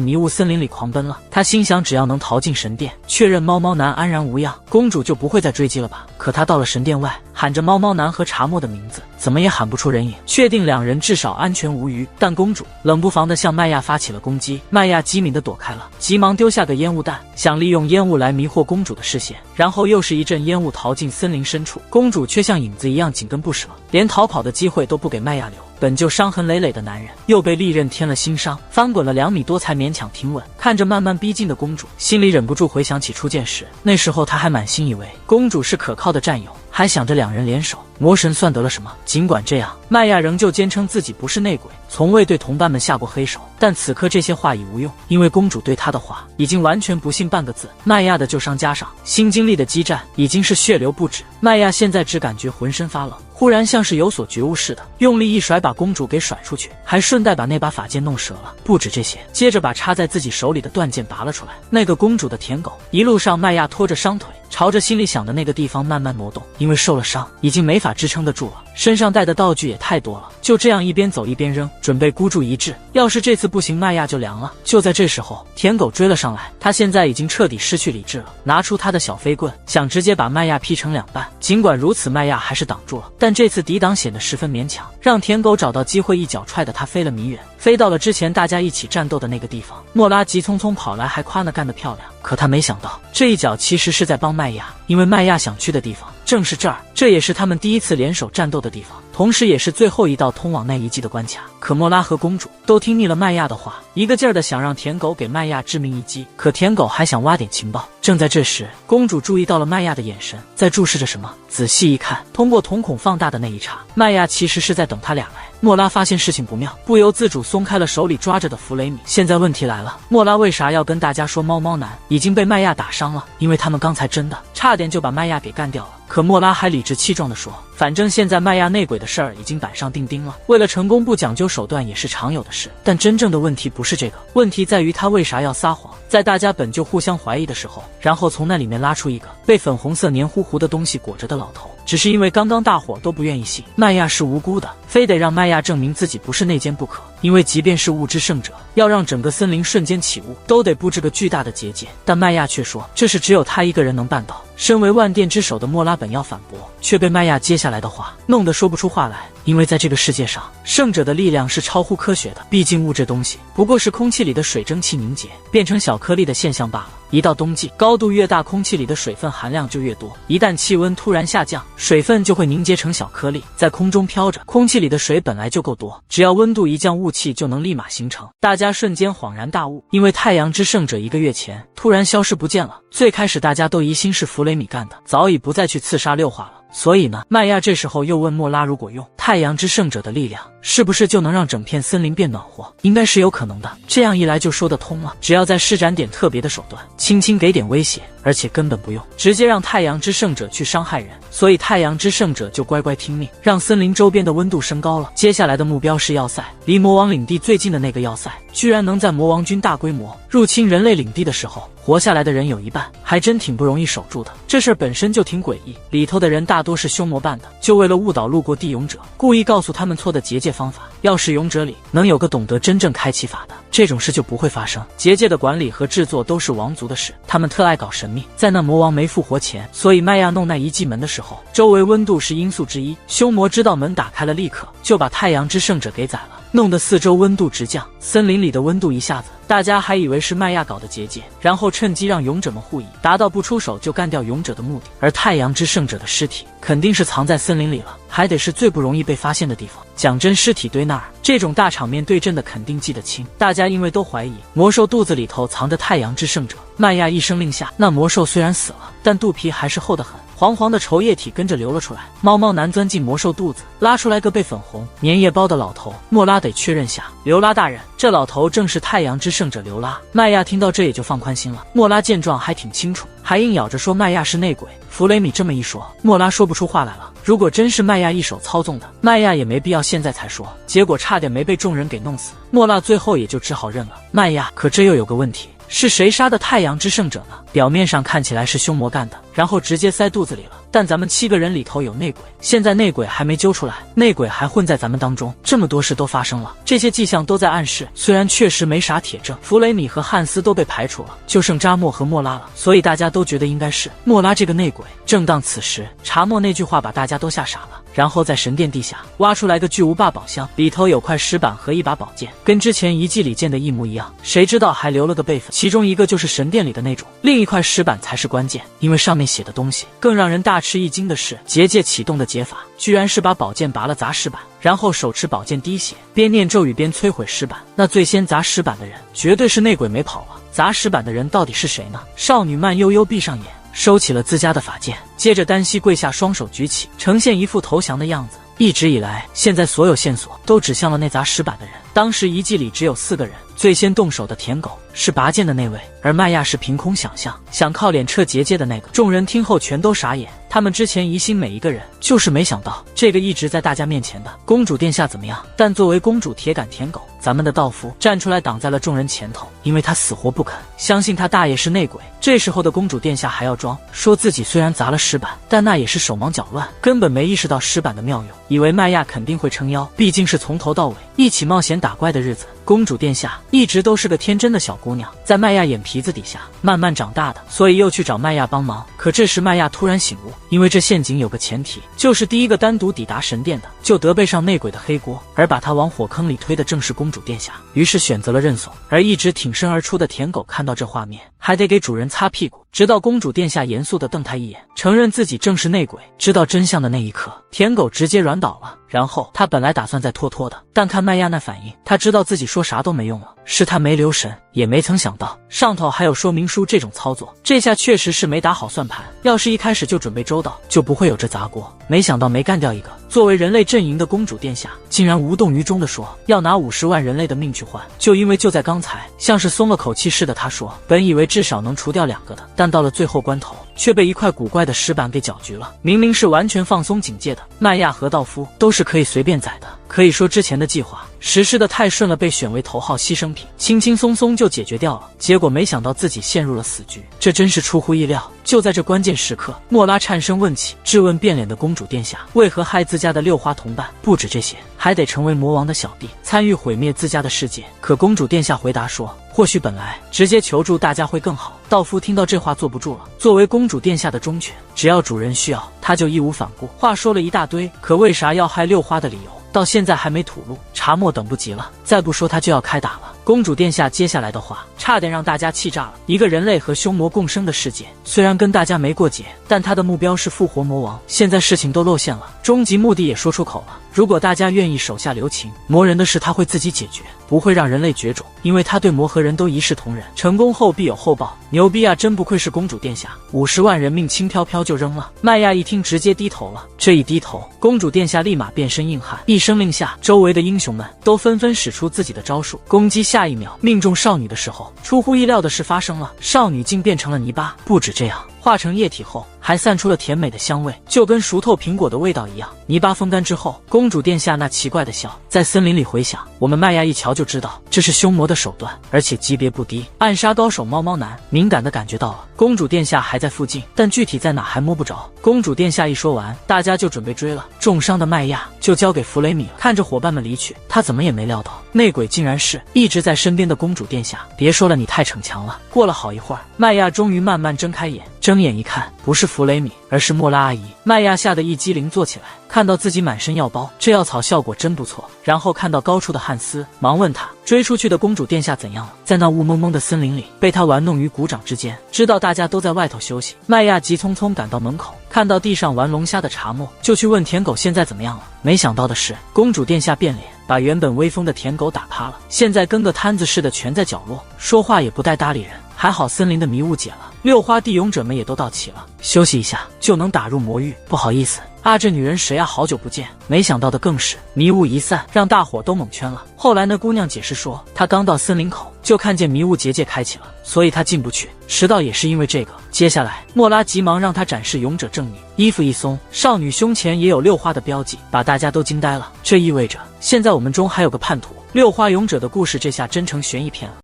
迷雾森林里狂奔了，他心想只要能逃进神殿，确认猫猫男安然无恙，公主就不会再追击了吧。可他到了神殿外，喊着猫猫男和茶沫的名字，怎么也喊不出人影，确定2人至少安全无虞。但公主冷不防地向麦亚发起了攻击，麦亚机敏地躲开了，急忙丢下个烟雾弹，想利用烟雾来迷惑公主的视线，然后又是一阵烟雾逃进森林深处。公主却像影子一样紧跟不舍，连逃跑的机会都不给麦亚留。本就伤痕累累的男人又被利刃添了新伤，翻滚了2米多才勉强停稳。看着慢慢逼近的公主，心里忍不住回想起初见时，那时候他还满心以为公主是可靠的战友，还想着2人联手，魔神算得了什么。尽管这样，麦亚仍旧坚称自己不是内鬼，从未对同伴们下过黑手。但此刻这些话已无用，因为公主对他的话已经完全不信半个字。麦亚的旧伤加上新经历的激战，已经是血流不止。麦亚现在只感觉浑身发冷，忽然像是有所觉悟似的，用力一甩，把公主给甩出去，还顺带把那把法剑弄折了。不止这些，接着把插在自己手里的断剑拔了出来。那个公主的舔狗，一路上麦亚拖着伤腿，朝着心里想的那个地方慢慢挪动，因为受了伤，已经没法支撑得住了，身上带的道具也太多了，就这样一边走一边扔，准备孤注一掷。要是这次不行，麦亚就凉了。就在这时候，舔狗追了上来，他现在已经彻底失去理智了，拿出他的小飞棍，想直接把麦亚劈成2半。尽管如此，麦亚还是挡住了，但这次抵挡显得十分勉强，让舔狗找到机会，一脚踹得他飞了米远，飞到了之前大家一起战斗的那个地方。莫拉急匆匆跑来，还夸那干得漂亮，可他没想到这一脚其实是在帮麦亚，因为麦亚想去的地方正是这儿，这也是他们第一次联手战斗的地方，同时也是最后一道通往那一季的关卡。可莫拉和公主都听腻了麦亚的话，一个劲儿的想让舔狗给麦亚致命一击，可舔狗还想挖点情报。正在这时，公主注意到了麦亚的眼神在注视着什么，仔细一看，通过瞳孔放大的那一刹，麦亚其实是在等他俩来。莫拉发现事情不妙，不由自主松开了手里抓着的弗雷米。现在问题来了，莫拉为啥要跟大家说猫猫男已经被麦亚打伤了？因为他们刚才真的差点就把麦亚给干掉了。可莫拉还理直气壮地说，反正现在麦亚内鬼的事儿已经板上钉钉了，为了成功不讲究手段也是常有的事。但真正的问题不是这个，问题在于他为啥要撒谎，在大家本就互相怀疑的时候，然后从那里面拉出一个被粉红色黏糊糊的东西裹着的老头。只是因为刚刚大伙都不愿意信麦亚是无辜的，非得让麦亚证明自己不是内奸不可。因为即便是雾之圣者，要让整个森林瞬间起雾，都得布置个巨大的结界，但麦亚却说这是只有他一个人能办到。身为万殿之首的莫拉本要反驳，却被麦亚接下来的话弄得说不出话来。因为在这个世界上，圣者的力量是超乎科学的，毕竟雾这东西不过是空气里的水蒸气凝结变成小颗粒的现象罢了。一到冬季，高度越大，空气里的水分含量就越多，一旦气温突然下降，水分就会凝结成小颗粒，在空中飘着。空气里的水本来就够多，只要温度一降，雾气就能立马形成。大家瞬间恍然大悟，因为太阳之圣者1个月前突然消失不见了。最开始大家都疑心是弗雷米干的，早已不再去刺杀六化了。所以呢，麦亚这时候又问莫拉，如果用太阳之圣者的力量，是不是就能让整片森林变暖和？应该是有可能的，这样一来就说得通了。只要再施展点特别的手段，轻轻给点威胁，而且根本不用直接让太阳之圣者去伤害人，所以太阳之圣者就乖乖听命，让森林周边的温度升高了。接下来的目标是要塞，离魔王领地最近的那个要塞，居然能在魔王军大规模入侵人类领地的时候，活下来的人有一半，还真挺不容易守住的。这事儿本身就挺诡异，里头的人大多是凶魔扮的，就为了误导路过地勇者，故意告诉他们错的结界方法。要是勇者里能有个懂得真正开启法的，这种事就不会发生。结界的管理和制作都是王族的事，他们特爱搞神秘。在那魔王没复活前，所以麦亚弄那遗迹门的时候，周围温度是因素之一。凶魔知道门打开了，立刻就把太阳之圣者给宰了，弄得四周温度直降，森林里的温度一下子，大家还以为是麦亚搞的结界，然后趁机让勇者们护翼，达到不出手就干掉勇者的目的。而太阳之圣者的尸体肯定是藏在森林里了，还得是最不容易被发现的地方。讲真，尸体堆那儿，这种大场面对阵的肯定记得清。大家因为都怀疑魔兽肚子里头藏着太阳之圣者，麦亚一声令下，那魔兽虽然死了，但肚皮还是厚得很，黄黄的稠液体跟着流了出来。猫猫男钻进魔兽肚子，拉出来个被粉红粘液包的老头。莫拉得确认下，刘拉大人，这老头正是太阳之圣者刘拉。麦亚听到这也就放宽心了。莫拉见状还挺清楚，还硬咬着说麦亚是内鬼。弗雷米这么一说，莫拉说不出话来了。如果真是麦亚一手操纵的，麦亚也没必要现在才说，结果差点没被众人给弄死。莫拉最后也就只好认了。麦亚，可这又有个问题，是谁杀的太阳之圣者呢？表面上看起来是凶魔干的，然后直接塞肚子里了，但咱们7个人里头有内鬼，现在内鬼还没揪出来，内鬼还混在咱们当中，这么多事都发生了，这些迹象都在暗示，虽然确实没啥铁证，弗雷米和汉斯都被排除了，就剩扎莫和莫拉了，所以大家都觉得应该是莫拉这个内鬼。正当此时，查莫那句话把大家都吓傻了，然后在神殿地下挖出来个巨无霸宝箱，里头有块石板和一把宝剑，跟之前遗迹里见的一模一样，谁知道还留了个备份，其中一个就是神殿里的那种，另一块石板才是关键，因为上面写的东西。更让人大吃一惊的是，结界启动的解法居然是把宝剑拔了砸石板，然后手持宝剑滴血，边念咒语边摧毁石板。那最先砸石板的人绝对是内鬼没跑啊！砸石板的人到底是谁呢？少女慢悠悠闭上眼，收起了自家的法剑，接着单膝跪下，双手举起，呈现一副投降的样子。一直以来，现在所有线索都指向了那砸石板的人。当时遗迹里只有4个人，最先动手的舔狗是拔剑的那位，而麦亚是凭空想象，想靠脸撤结界的那个。众人听后全都傻眼，他们之前疑心每一个人，就是没想到这个一直在大家面前的公主殿下怎么样？但作为公主铁杆舔狗，咱们的道夫站出来挡在了众人前头，因为他死活不肯相信他大爷是内鬼。这时候的公主殿下还要装，说自己虽然砸了石板，但那也是手忙脚乱，根本没意识到石板的妙用，以为麦亚肯定会撑腰，毕竟是从头到尾一起冒险打怪的日子。公主殿下一直都是个天真的小姑娘，在麦亚眼皮子底下慢慢长大的，所以又去找麦亚帮忙。可这时麦亚突然醒悟，因为这陷阱有个前提，就是第一个单独抵达神殿的就得背上内鬼的黑锅，而把他往火坑里推的正是公主殿下，于是选择了认怂。而一直挺身而出的舔狗看到这画面，还得给主人擦屁股，直到公主殿下严肃地瞪他一眼，承认自己正是内鬼。知道真相的那一刻，舔狗直接软倒了。然后他本来打算再拖拖的，但看麦亚那反应，他知道自己说啥都没用了，是他没留神，也没曾想到上头还有说明书这种操作，这下确实是没打好算盘。要是一开始就准备周到，就不会有这砸锅。没想到没干掉一个，作为人类阵营的公主殿下竟然无动于衷地说要拿50万人类的命去换。就因为就在刚才，像是松了口气似的，他说本以为至少能除掉2个的，但到了最后关头却被一块古怪的石板给搅局了。明明是完全放松警戒的，麦亚和道夫都是可以随便宰的。可以说之前的计划实施的太顺了，被选为头号牺牲品，轻轻松松就解决掉了。结果没想到自己陷入了死局，这真是出乎意料。就在这关键时刻，莫拉颤声问起质问变脸的公主殿下为何害自家的6花同伴，不止这些，还得成为魔王的小弟，参与毁灭自家的世界。可公主殿下回答说，或许本来直接求助大家会更好。道夫听到这话坐不住了，作为公主殿下的忠犬，只要主人需要，他就义无反顾。话说了一大堆，可为啥要害6花的理由到现在还没吐露。查莫等不及了，再不说他就要开打了。公主殿下接下来的话差点让大家气炸了。一个人类和凶魔共生的世界，虽然跟大家没过节，但他的目标是复活魔王。现在事情都露馅了，终极目的也说出口了。如果大家愿意手下留情，魔人的事他会自己解决，不会让人类绝种，因为他对魔和人都一视同仁，成功后必有后报。牛逼啊，真不愧是公主殿下，50万人命轻飘飘就扔了。麦亚一听直接低头了，这一低头，公主殿下立马变身硬汉，一声令下，周围的英雄们都纷纷使出自己的招数攻击。下一秒命中少女的时候，出乎意料的事发生了，少女竟变成了泥巴。不止这样，化成液体后还散出了甜美的香味，就跟熟透苹果的味道一样。泥巴风干之后，公主殿下那奇怪的笑在森林里回响。我们麦亚一瞧就知道这是凶魔的手段，而且级别不低。暗杀高手猫猫男敏感地感觉到了公主殿下还在附近，但具体在哪还摸不着。公主殿下一说完，大家就准备追了。重伤的麦亚就交给弗雷米了。看着伙伴们离去，他怎么也没料到内鬼竟然是一直在身边的公主殿下。别说了，你太逞强了。过了好一会儿，麦亚终于慢慢睁开眼，睁眼一看，不是弗雷米，而是莫拉阿姨。麦亚吓得一激灵坐起来，看到自己满身药包，这药草效果真不错。然后看到高处的汉斯，忙问他追出去的公主殿下怎样了？在那雾蒙蒙的森林里，被他玩弄于股掌之间。知道大家都在外头休息，麦亚急匆匆赶到门口，看到地上玩龙虾的茶沫，就去问舔狗现在怎么样了。没想到的是，公主殿下变脸，把原本威风的舔狗打趴了，现在跟个摊子似的蜷在角落，说话也不带搭理人。还好森林的迷雾解了，六花地勇者们也都到齐了，休息一下就能打入魔域。不好意思啊，这女人谁啊？好久不见。没想到的更是迷雾一散，让大伙都蒙圈了。后来那姑娘解释说，她刚到森林口就看见迷雾结界开启了，所以她进不去，迟到也是因为这个。接下来莫拉急忙让她展示勇者正女，衣服一松，少女胸前也有六花的标记，把大家都惊呆了。这意味着现在我们中还有个叛徒。六花勇者的故事这下真成悬疑片了。